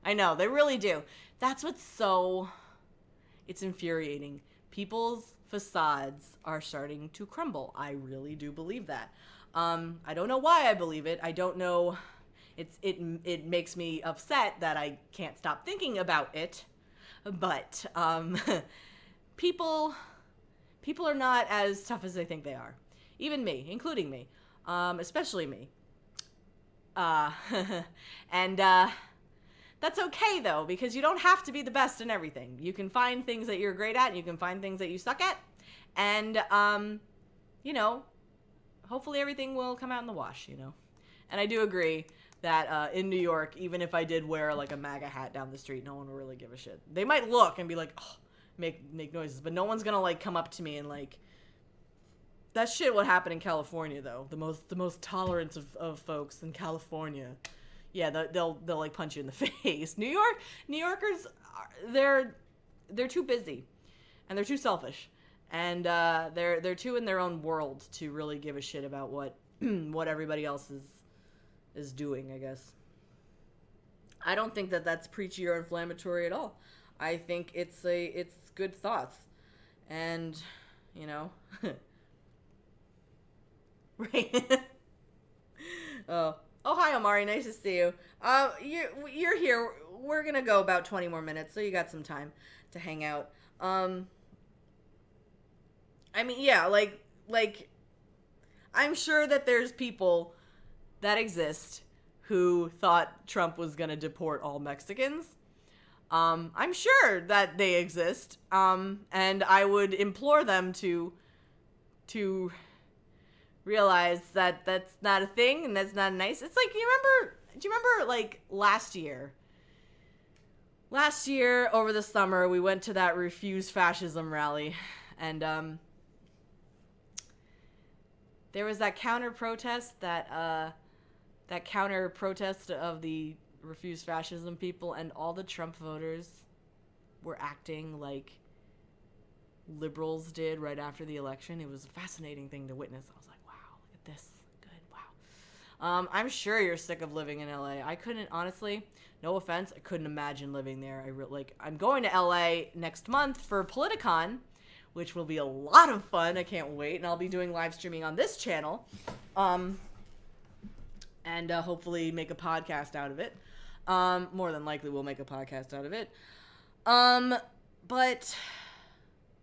[SPEAKER 1] I know they really do. That's what's it's infuriating. People's facades are starting to crumble. I really do believe that. I don't know why I believe it. I don't know. It makes me upset that I can't stop thinking about it. But people are not as tough as they think they are. Even me, including me, especially me. And that's okay though, because you don't have to be the best in everything. You can find things that you're great at, and you can find things that you suck at, and hopefully everything will come out in the wash. And I do agree that in New York, even if I did wear like a MAGA hat down the street, no one will really give a shit. They might look and be like, oh, make noises, but no one's gonna like come up to me and like. That shit would happen in California though. The most tolerant of folks in California. Yeah, they'll like punch you in the face. New Yorkers, they're too busy, and they're too selfish, and they're too in their own world to really give a shit about what everybody else is doing. I guess. I don't think that's preachy or inflammatory at all. I think it's good thoughts, and right. Oh, hi, Omari. Nice to see you. You're here. We're gonna go about 20 more minutes, so you got some time to hang out. I mean, yeah, like, I'm sure that there's people that exist who thought Trump was gonna deport all Mexicans. I'm sure that they exist. And I would implore them to realize that that's not a thing and that's not nice. It's like, do you remember like last year over the summer, we went to that Refuse Fascism rally, and there was that counter protest of the Refuse Fascism people, and all the Trump voters were acting like liberals did right after the election. It was a fascinating thing to witness. I was like, this good. Wow. I'm sure you're sick of living in LA. I couldn't, honestly, no offense, I couldn't imagine living there. I'm going to LA next month for Politicon, which will be a lot of fun. I can't wait. And I'll be doing live streaming on this channel. And hopefully make a podcast out of it. More than likely we'll make a podcast out of it. But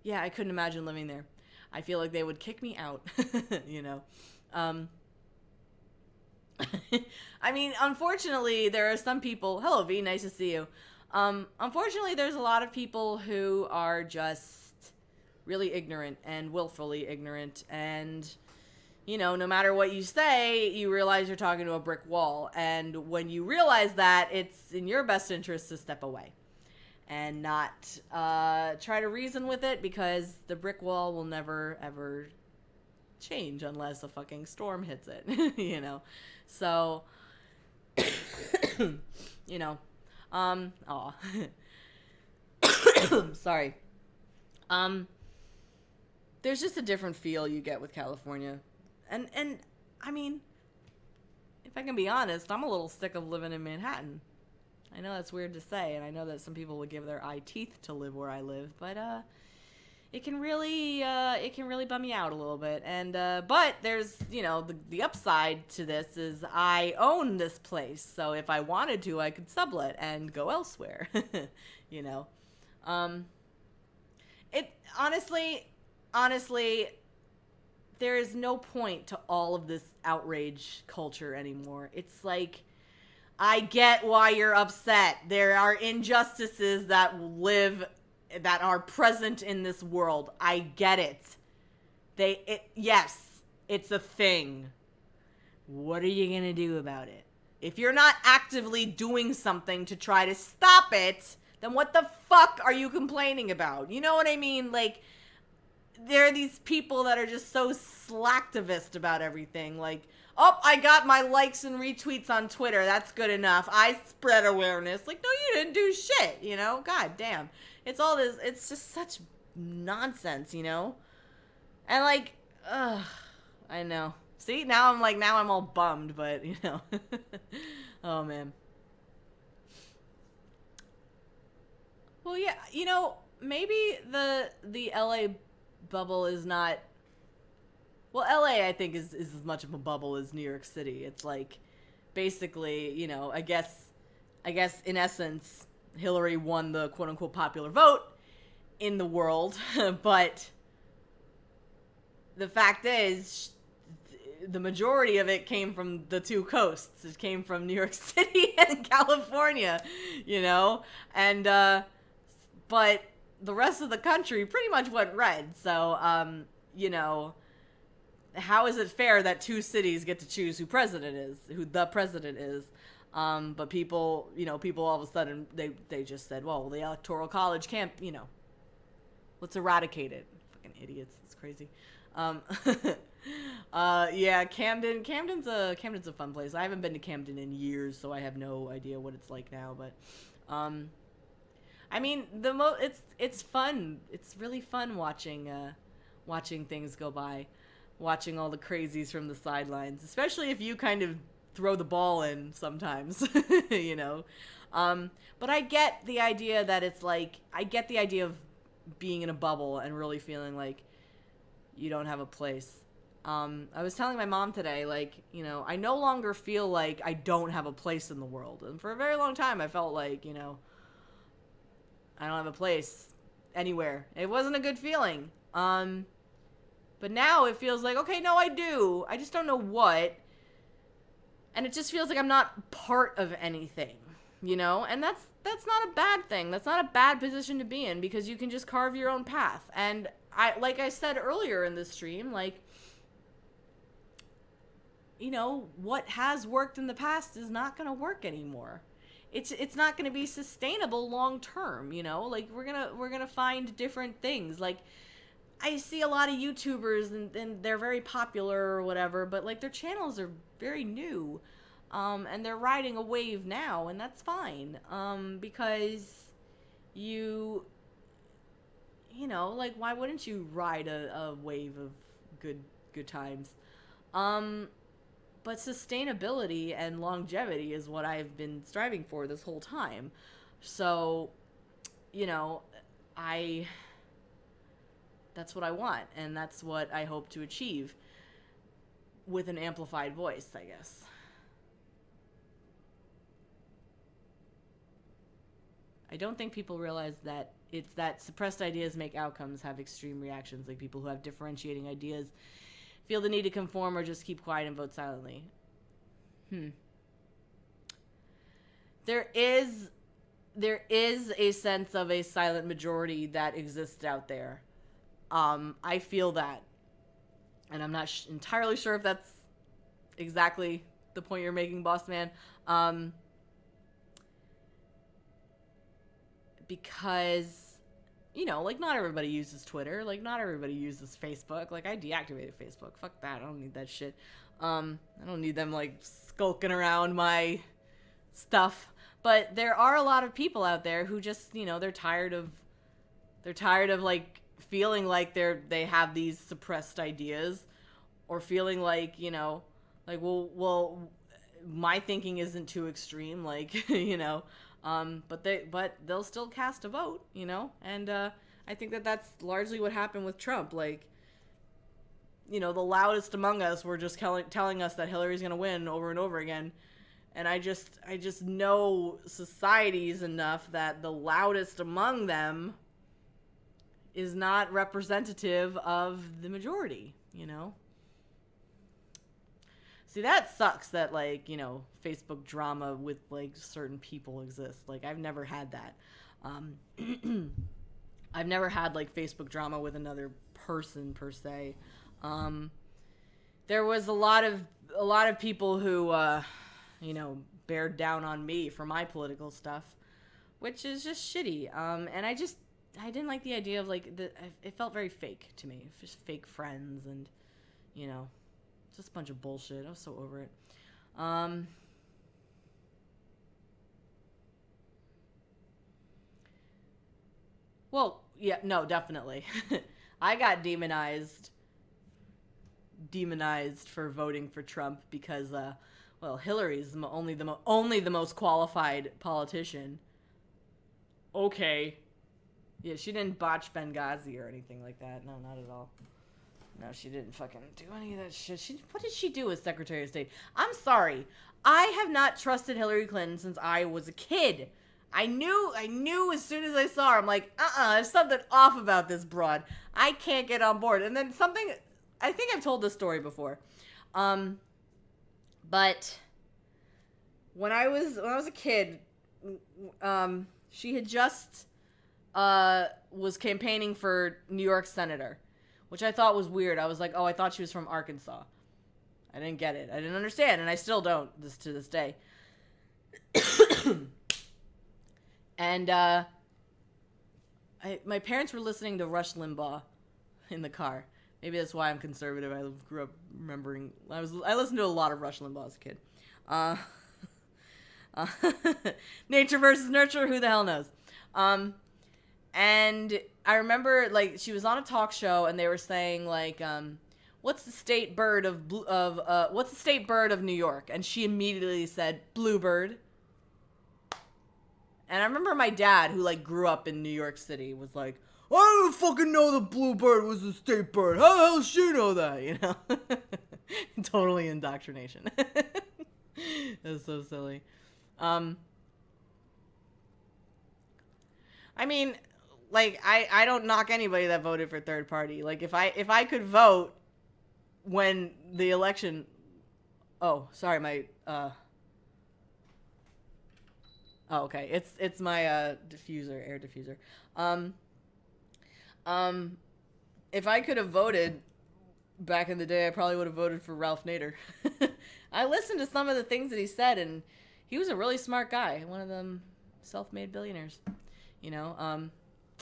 [SPEAKER 1] yeah, I couldn't imagine living there. I feel like they would kick me out, I mean, unfortunately, there are some people. Hello, V. Nice to see you. Unfortunately, there's a lot of people who are just really ignorant and willfully ignorant. And, no matter what you say, you realize you're talking to a brick wall. And when you realize that, it's in your best interest to step away and not try to reason with it, because the brick wall will never, ever change unless a fucking storm hits it, So, sorry. Um, there's just a different feel you get with California. And I mean, if I can be honest, I'm a little sick of living in Manhattan. I know that's weird to say, and I know that some people would give their eye teeth to live where I live, but it can really bum me out a little bit. And but there's, the upside to this is I own this place, so if I wanted to, I could sublet and go elsewhere. you know, it honestly, there is no point to all of this outrage culture anymore. It's like, I get why you're upset. There are injustices that are present in this world. I get it. Yes, it's a thing. What are you going to do about it? If you're not actively doing something to try to stop it, then what the fuck are you complaining about? You know what I mean? Like, there are these people that are just so slacktivist about everything. Like, oh, I got my likes and retweets on Twitter. That's good enough. I spread awareness. Like, no, you didn't do shit, God damn. It's all this. It's just such nonsense, And like, I know. See, now I'm all bummed, but, Oh, man. Well, yeah, maybe the LA bubble is not... Well, LA, I think, is as much of a bubble as New York City. It's like, basically, I guess in essence, Hillary won the quote-unquote popular vote in the world, but the fact is, the majority of it came from the two coasts. It came from New York City and California, and, but the rest of the country pretty much went red, so, how is it fair that two cities get to choose who the president is? But people all of a sudden, they just said, well, the Electoral College can't, let's eradicate it. Fucking idiots. It's crazy. Yeah, Camden's a fun place. I haven't been to Camden in years, so I have no idea what it's like now, but, I mean, it's fun. It's really fun watching things go by. Watching all the crazies from the sidelines, especially if you kind of throw the ball in sometimes, But I get the idea that it's like, I get the idea of being in a bubble and really feeling like you don't have a place. I was telling my mom today, like, I no longer feel like I don't have a place in the world. And for a very long time, I felt like, I don't have a place anywhere. It wasn't a good feeling. But now it feels like, okay, no, I do. I just don't know what. And it just feels like I'm not part of anything, And that's not a bad thing. That's not a bad position to be in, because you can just carve your own path. And like I said earlier in this stream, like, what has worked in the past is not going to work anymore. It's not going to be sustainable long term, Like, we're going to find different things. Like, I see a lot of YouTubers and they're very popular or whatever, but like their channels are very new, and they're riding a wave now, and that's fine, because like, why wouldn't you ride a wave of good times? But sustainability and longevity is what I've been striving for this whole time. So, that's what I want, and that's what I hope to achieve with an amplified voice, I guess. I don't think people realize that it's that suppressed ideas make outcomes have extreme reactions, like people who have differentiating ideas feel the need to conform or just keep quiet and vote silently. There is a sense of a silent majority that exists out there. I feel that, and I'm not entirely sure if that's exactly the point you're making, boss man. Because, like, not everybody uses Twitter. Like, not everybody uses Facebook. Like, I deactivated Facebook. Fuck that. I don't need that shit. I don't need them, like, skulking around my stuff. But there are a lot of people out there who just, they're tired of, like, feeling like they have these suppressed ideas, or feeling like, like, well, my thinking isn't too extreme, like, but they'll still cast a vote, and I think that's largely what happened with Trump. Like, the loudest among us were just telling us that Hillary's going to win over and over again. And I just know societies enough that the loudest among them is not representative of the majority, See, that sucks that, like, Facebook drama with, like, certain people exists. Like, I've never had that. I've never had, like, Facebook drama with another person, per se. There was a lot of people who, bared down on me for my political stuff, which is just shitty. And I didn't like the idea of, like, it felt very fake to me. Just fake friends and, just a bunch of bullshit. I was so over it. Well, yeah, no, definitely. I got demonized for voting for Trump because, Hillary's only the most qualified politician. Okay. Yeah, she didn't botch Benghazi or anything like that. No, not at all. No, she didn't fucking do any of that shit. What did she do as Secretary of State? I'm sorry. I have not trusted Hillary Clinton since I was a kid. I knew as soon as I saw her, I'm like, there's something off about this broad. I can't get on board. And then something, I think I've told this story before. But when I was a kid, she had just was campaigning for New York senator, which I thought was weird. I was like, I thought she was from Arkansas. I didn't get it. I didn't understand, and I still don't to this day. And my parents were listening to Rush Limbaugh in the car. Maybe that's why I'm conservative. I grew up remembering. I listened to a lot of Rush Limbaugh as a kid. Nature versus nurture. Who the hell knows? And I remember, like, she was on a talk show, and they were saying, like, what's the state bird of New York? And she immediately said bluebird. And I remember my dad, who, like, grew up in New York City, was like, I don't fucking know the bluebird was the state bird. How the hell does she know that? Totally indoctrination. That's so silly. I mean, like, I don't knock anybody that voted for third party. Like, if I could vote when the election... Oh, sorry, my... Oh, okay. It's my air diffuser. If I could have voted back in the day, I probably would have voted for Ralph Nader. I listened to some of the things that he said, and he was a really smart guy. One of them self-made billionaires.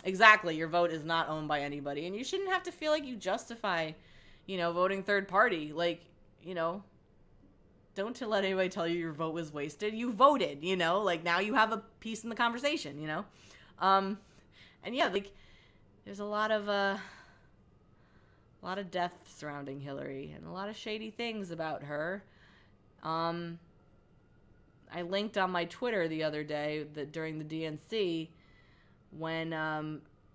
[SPEAKER 1] Exactly. Your vote is not owned by anybody, and you shouldn't have to feel like you justify, voting third party. Like, don't let anybody tell you your vote was wasted. You voted, like, now you have a piece in the conversation, and yeah, like, there's a lot of death surrounding Hillary and a lot of shady things about her. I linked on my Twitter the other day that during the DNC, when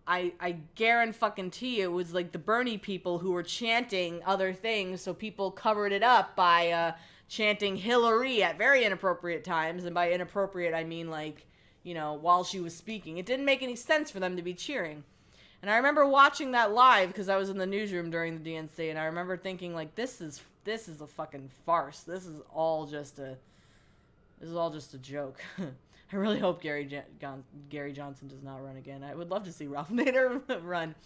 [SPEAKER 1] I guarantee it was like the Bernie people who were chanting other things, so people covered it up by chanting Hillary at very inappropriate times, and by inappropriate I mean, like, while she was speaking. It didn't make any sense for them to be cheering. And I remember watching that live because I was in the newsroom during the DNC, and I remember thinking, like, this is a fucking farce. This is all just a joke. I really hope Gary Johnson does not run again. I would love to see Ralph Nader run.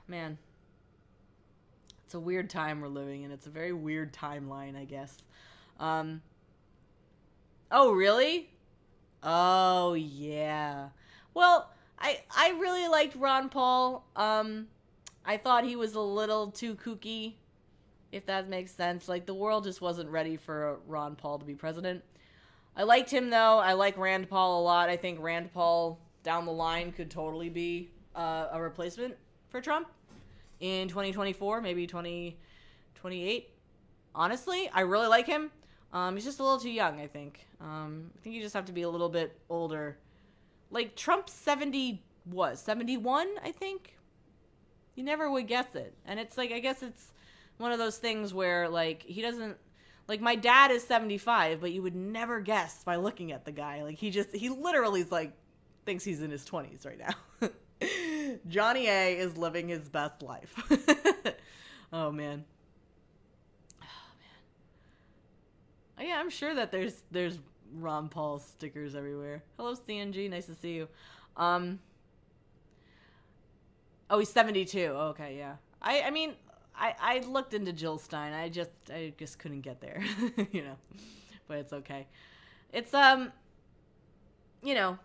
[SPEAKER 1] Man, it's a weird time we're living in. It's a very weird timeline, I guess. Oh, really? Oh, yeah. Well, I really liked Ron Paul. I thought he was a little too kooky, if that makes sense. Like, the world just wasn't ready for Ron Paul to be president. I liked him, though. I like Rand Paul a lot. I think Rand Paul down the line could totally be a replacement for Trump in 2024, maybe 2028. Honestly, I really like him. He's just a little too young, I think. I think you just have to be a little bit older. Like, Trump's 71, I think? You never would guess it. And it's like, I guess it's one of those things where, like, he doesn't... Like, my dad is 75, but you would never guess by looking at the guy. Like, he literally is, like, thinks he's in his 20s right now. Johnny A is living his best life. Oh, man. Oh, yeah, I'm sure that there's Ron Paul stickers everywhere. Hello, CNG. Nice to see you. Oh, he's 72. Okay, yeah. I mean, I looked into Jill Stein. I just couldn't get there, you know. But it's okay. It's you know,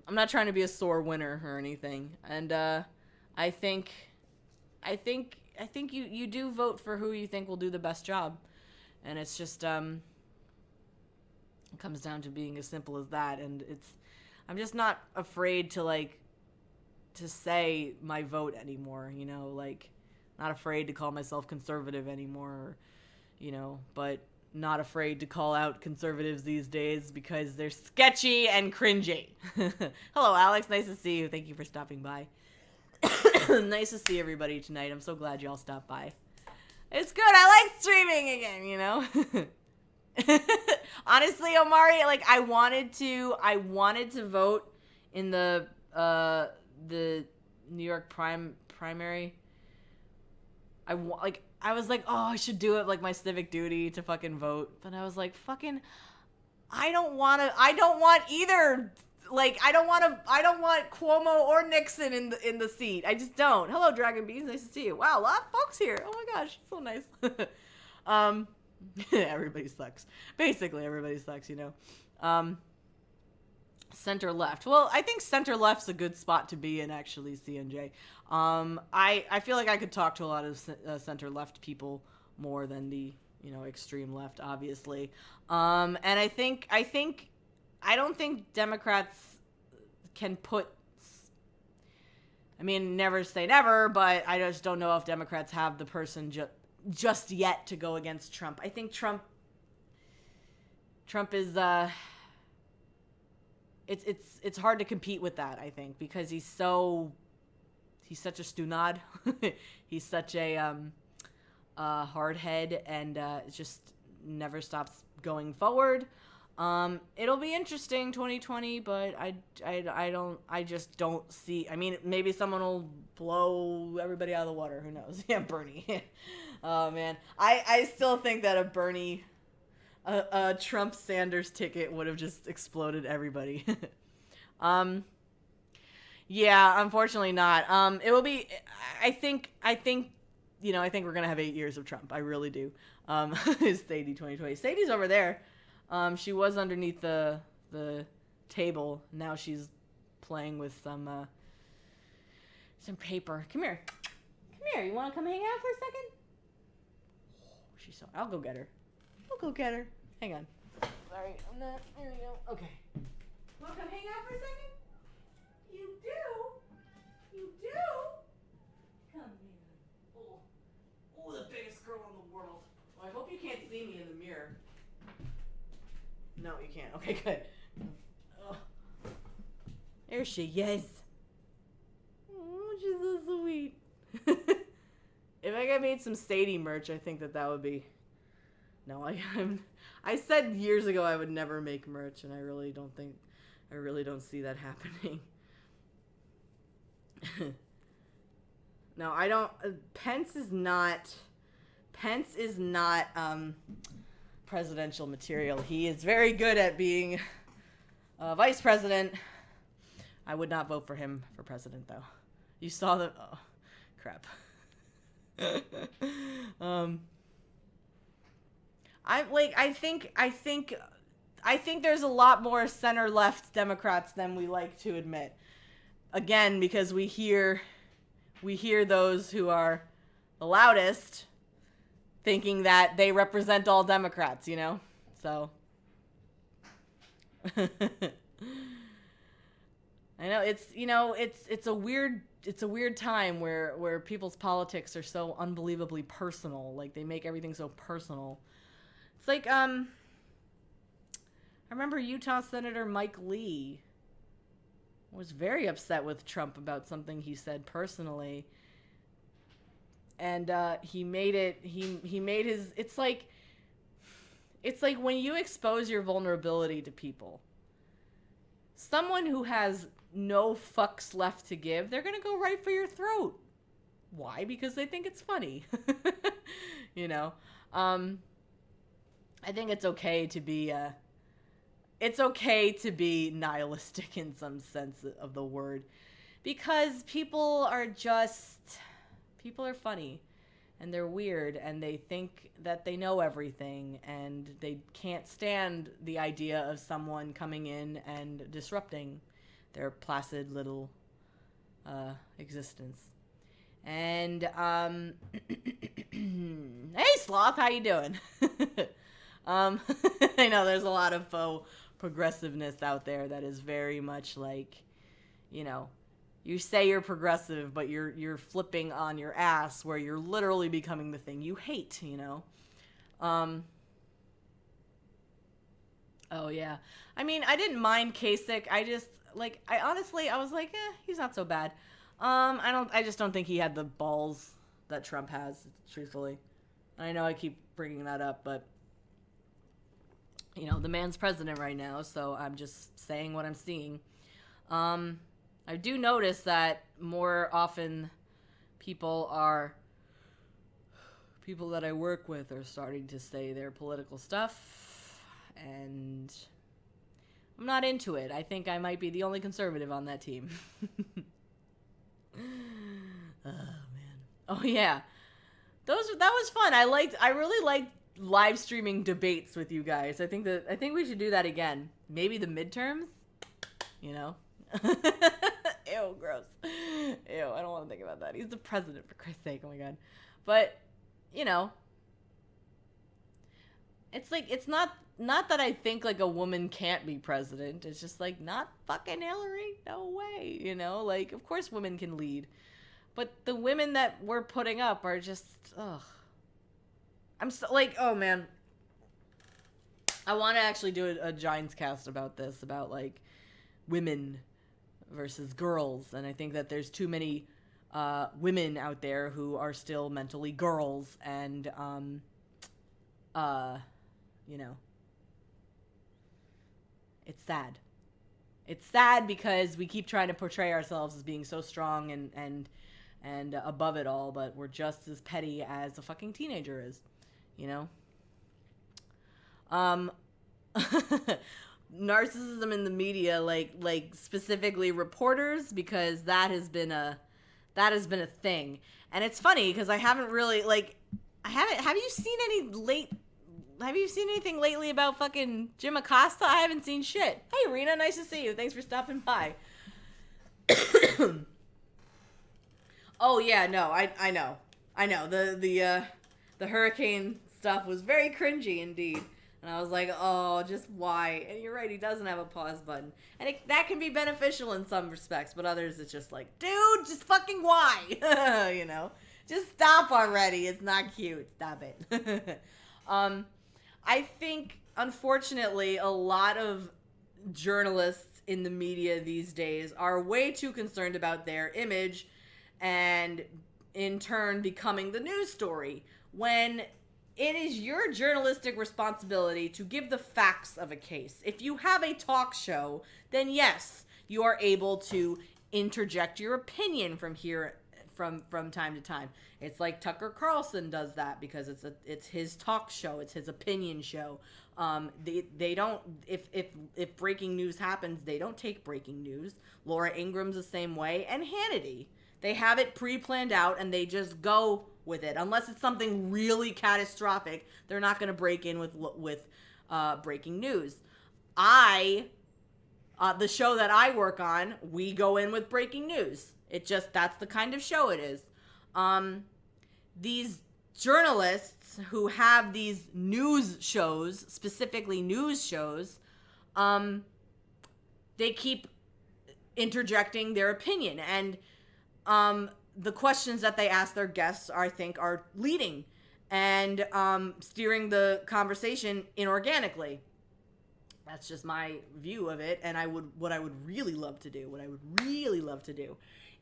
[SPEAKER 1] I'm not trying to be a sore winner or anything. And I think you do vote for who you think will do the best job. And it's just it comes down to being as simple as that. And I'm just not afraid to say my vote anymore, you know, like, not afraid to call myself conservative anymore, you know, but not afraid to call out conservatives these days because they're sketchy and cringy. Hello, Alex. Nice to see you. Thank you for stopping by. Nice to see everybody tonight. I'm so glad y'all stopped by. It's good. I like streaming again, you know. Honestly, Omari, like, I wanted to vote in the New York primary. I was like, oh, I should do it, like, my civic duty to fucking vote. But I was like, fucking, I don't want either. Like, I don't want Cuomo or Nixon in the seat. I just don't. Hello, Dragon Bees. Nice to see you. Wow, a lot of folks here. Oh my gosh, so nice. Everybody sucks. Basically, everybody sucks, you know. Center left. Well, I think center left's a good spot to be in, actually, CNJ. I feel like I could talk to a lot of center left people more than the, you know, extreme left, obviously. And I don't think Democrats can put, I mean, never say never, but I just don't know if Democrats have the person just yet to go against Trump. I think Trump is, it's hard to compete with that, I think, because he's such a stunad. He's such a hard head, and just never stops going forward. It'll be interesting 2020, but I just don't see. I mean, maybe someone will blow everybody out of the water. Who knows? Yeah, Bernie. Oh man, I still think that a Trump Sanders ticket would have just exploded everybody. Yeah, unfortunately not. It will be, I think, you know, I think we're going to have 8 years of Trump. I really do. Sadie 2020. Sadie's over there. She was underneath the table. Now she's playing with some paper. Come here. Come here. You want to come hang out for a second? She's so, I'll go get her. Hang on. Sorry, I'm not. There we go. Okay. Want to come hang out for a second? You do? Come here. Oh, the biggest girl in the world. Well, I hope you can't see me in the mirror. No, you can't. Okay, good. Oh. There she is. Oh, she's so sweet. If I made some Sadie merch, I think that would be... No, I said years ago I would never make merch, and I really don't see that happening. No, I don't. Pence is not presidential material. He is very good at being vice president. I would not vote for him for president, though. You saw the... Oh, crap. I think there's a lot more center-left Democrats than we like to admit. Again, because we hear those who are the loudest thinking that they represent all Democrats, you know? So. I know it's a weird time where people's politics are so unbelievably personal. Like they make everything so personal. It's like I remember Utah Senator Mike Lee was very upset with Trump about something he said personally. And he made his it's like when you expose your vulnerability to people. Someone who has no fucks left to give, they're going to go right for your throat. Why? Because they think it's funny. You know? I think it's okay to be nihilistic in some sense of the word, because people are funny and they're weird and they think that they know everything and they can't stand the idea of someone coming in and disrupting their placid little existence. And hey Sloth, how you doing? I know there's a lot of faux progressiveness out there that is very much like, you say you're progressive, but you're flipping on your ass where you're literally becoming the thing you hate, Oh yeah. I mean, I didn't mind Kasich. I was like, he's not so bad. I just don't think he had the balls that Trump has, truthfully. I know I keep bringing that up, but the man's president right now, so I'm just saying what I'm seeing. I do notice that more often people that I work with are starting to say their political stuff, and I'm not into it. I think I might be the only conservative on that team. Oh man. Oh yeah. That was fun. I really liked live streaming debates with you guys. I think we should do that again. Maybe the midterms, Ew, gross. Ew, I don't want to think about that. He's the president, for Christ's sake. Oh my god. But, it's like, it's not that I think like a woman can't be president. It's just like, not fucking Hillary. No way. Like, of course women can lead. But the women that we're putting up are just, ugh. I'm so, like, oh man. I want to actually do a Giants cast about this, about like women versus girls, and I think that there's too many women out there who are still mentally girls, and it's sad. It's sad because we keep trying to portray ourselves as being so strong and above it all, but we're just as petty as a fucking teenager is, narcissism in the media, like specifically reporters, because that has been a thing. And it's funny because I haven't really have you seen anything lately about fucking Jim Acosta? I haven't seen shit. Hey Rena, nice to see you. Thanks for stopping by. Oh yeah, no, I know. The hurricane stuff was very cringy indeed. And I was like, oh, just why? And you're right, he doesn't have a pause button. And that can be beneficial in some respects, but others it's just like, dude, just fucking why? Just stop already. It's not cute. Stop it. I think, unfortunately, a lot of journalists in the media these days are way too concerned about their image and, in turn, becoming the news story, when it is your journalistic responsibility to give the facts of a case. If you have a talk show, then yes, you are able to interject your opinion from time to time. It's like Tucker Carlson does that because it's his talk show, it's his opinion show. They don't, if breaking news happens, they don't take breaking news. Laura Ingram's the same way, and Hannity. They have it pre-planned out and they just go with it. Unless it's something really catastrophic, they're not going to break in with breaking news. The show that I work on, we go in with breaking news. That's the kind of show it is. These journalists who have these news shows, specifically news shows, they keep interjecting their opinion. And the questions that they ask their guests, I think, are leading and steering the conversation inorganically. That's just my view of it. And what I would really love to do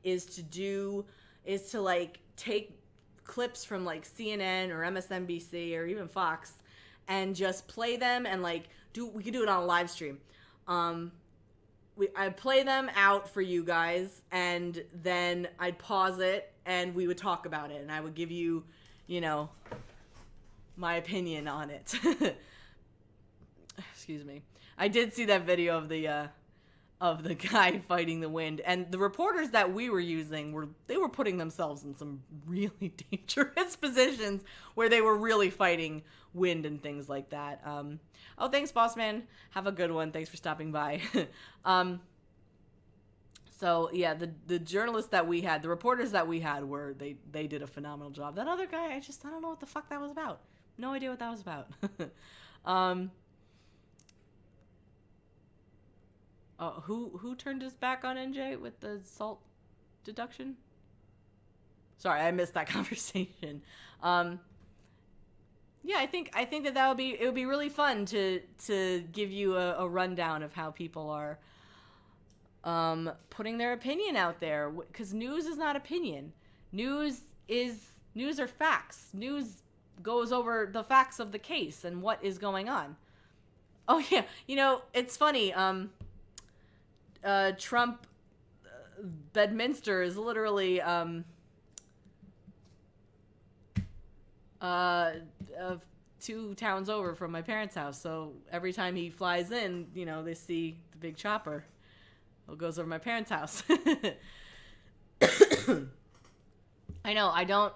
[SPEAKER 1] is to like take clips from like CNN or MSNBC or even Fox and just play them and like we could do it on a live stream. I'd play them out for you guys, and then I'd pause it and we would talk about it, and I would give you, my opinion on it. Excuse me. I did see that video of the guy fighting the wind, and the reporters that we were using were putting themselves in some really dangerous positions where they were really fighting wind and things like that. Oh, thanks, boss man. Have a good one. Thanks for stopping by. So yeah, the journalists that we had, the reporters that we had they did a phenomenal job. That other guy, I don't know what the fuck that was about. No idea what that was about. Who turned his back on NJ with the salt deduction? Sorry, I missed that conversation. Yeah, I think that it would be really fun to give you a rundown of how people are putting their opinion out there, because news is not opinion. News are facts. News goes over the facts of the case and what is going on. Oh yeah, it's funny. Trump Bedminster is literally 2 towns over from my parents' house. So every time he flies in, they see the big chopper. It goes over my parents' house. I know. I don't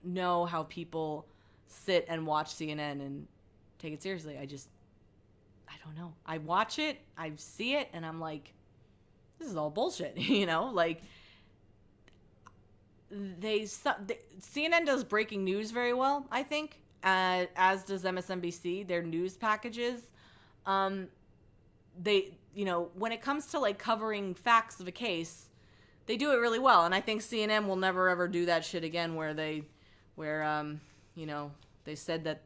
[SPEAKER 1] know how people sit and watch CNN and take it seriously. I don't know. I watch it, I see it, and I'm like, this is all bullshit. Like CNN does breaking news very well, I think, as does MSNBC. Their news packages, when it comes to like covering facts of a case, they do it really well. And I think CNN will never ever do that shit again where they said that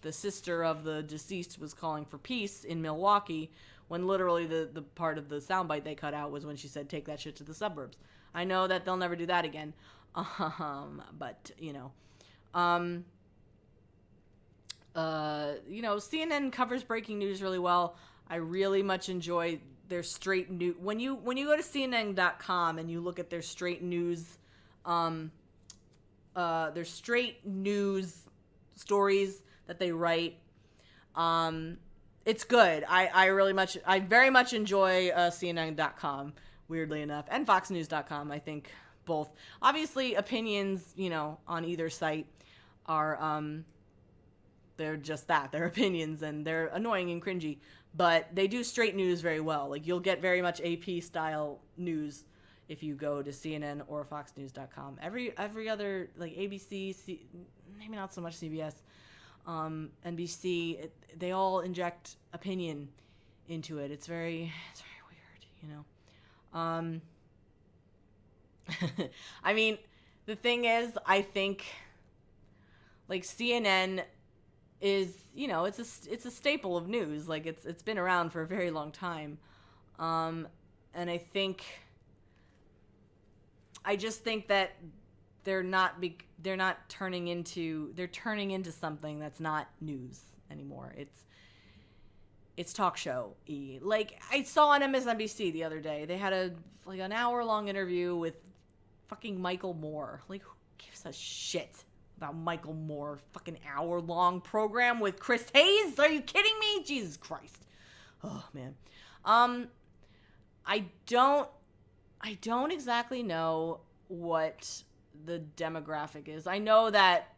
[SPEAKER 1] the sister of the deceased was calling for peace in Milwaukee, when literally the part of the soundbite they cut out was when she said, take that shit to the suburbs. I know that they'll never do that again. But CNN covers breaking news really well. I really much enjoy their straight news. When you go to CNN.com and you look at their straight news, their straight news stories that they write, it's good. I very much enjoy CNN.com, weirdly enough, and FoxNews.com. I think both. Obviously, opinions, on either site are they're just that. They're opinions, and they're annoying and cringy. But they do straight news very well. Like, you'll get very much AP-style news if you go to CNN or FoxNews.com. Every other, like ABC, maybe not so much CBS, NBC, they all inject opinion into it. It's very weird, I mean, the thing is, I think, like, CNN is, it's a staple of news. Like, it's been around for a very long time. And I just think that they're turning into something that's not news anymore. It's talk show-y. Like, I saw on MSNBC the other day, they had an hour-long interview with fucking Michael Moore. Like, who gives a shit about Michael Moore? Fucking hour-long program with Chris Hayes? Are you kidding me? Jesus Christ. Oh, man. I don't exactly know what the demographic is. I know that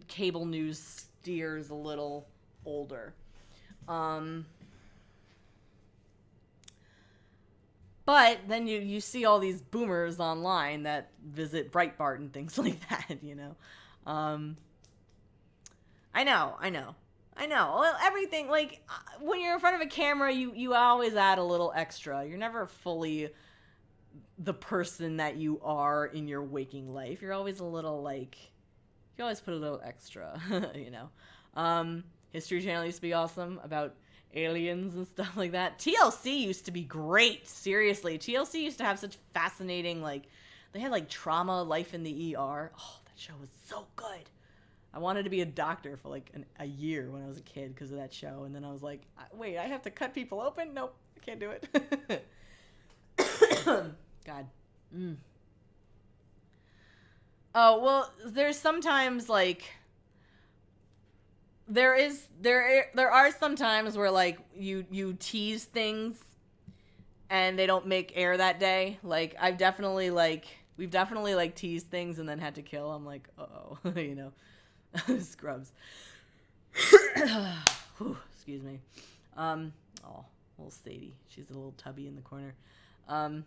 [SPEAKER 1] cable news steers a little older. But then you see all these boomers online that visit Breitbart and things like that, I know. I know. Well, everything, like, when you're in front of a camera, you always add a little extra. You're never fully the person that you are in your waking life. You're always a little, like, you always put a little extra, you know. History Channel used to be awesome about aliens and stuff like that. TLC used to be great. Seriously, TLC used to have such fascinating, like, they had, like, trauma, life in the ER. Oh, that show was so good. I wanted to be a doctor for, like, a year when I was a kid because of that show. And then I was like, wait, I have to cut people open? Nope, I can't do it. God. Oh, well, there's sometimes, like, there are some times where, like, you tease things and they don't make air that day. Like, we've definitely like teased things and then had to kill. I'm like, uh-oh, you know. Scrubs. Whew, excuse me. Oh, little Sadie. She's a little tubby in the corner. I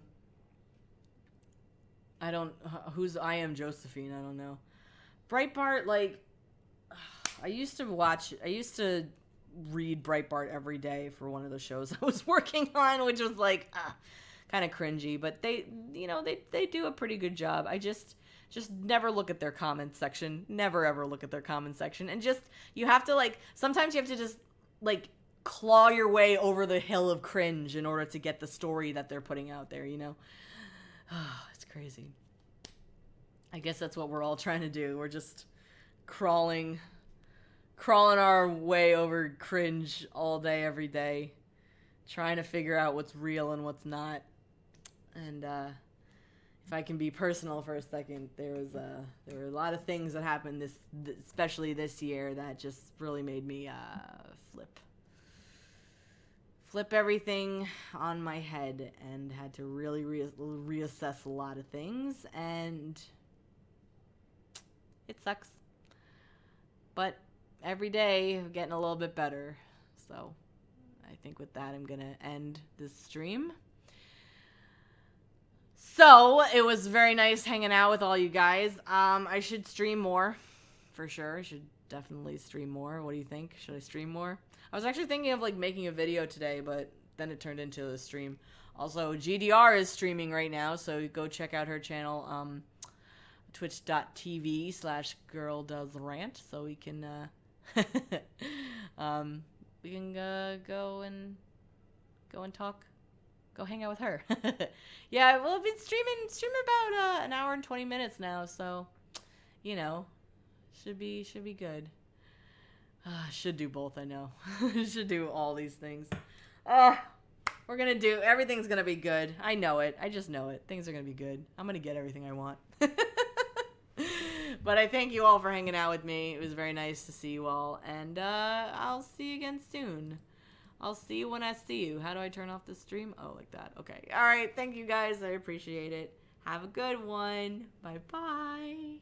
[SPEAKER 1] don't, who's I Am Josephine, I don't know. Breitbart, like, I used to read Breitbart every day for one of the shows I was working on, which was like, kind of cringy, but they do a pretty good job. I just never look at their comments section. Never ever look at their comments section. And just, you have to, like, sometimes you have to just, like, claw your way over the hill of cringe in order to get the story that they're putting out there, you know? It's crazy. I guess that's what we're all trying to do. We're just crawling our way over cringe all day, every day, trying to figure out what's real and what's not. And if I can be personal for a second, there were a lot of things that happened especially this year, that just really made me flip everything on my head, and had to really reassess a lot of things, and it sucks. But every day, I'm getting a little bit better. So I think with that, I'm going to end this stream. So it was very nice hanging out with all you guys. I should stream more, for sure. I should definitely stream more. What do you think? Should I stream more? I was actually thinking of, like, making a video today, but then it turned into a stream. Also, GDR is streaming right now, so go check out her channel, twitch.tv/girldoesrant, so we can go and talk. Go hang out with her. Yeah, well, I've been streaming about an hour and 20 minutes now, so, you know, should be good. Should do both, I know. Should do all these things. Everything's gonna be good. I know it. I just know it. Things are gonna be good. I'm gonna get everything I want. But I thank you all for hanging out with me. It was very nice to see you all, and I'll see you again soon. I'll see you when I see you. How do I turn off the stream? Oh, like that. Okay. All right. Thank you guys. I appreciate it. Have a good one. Bye-bye.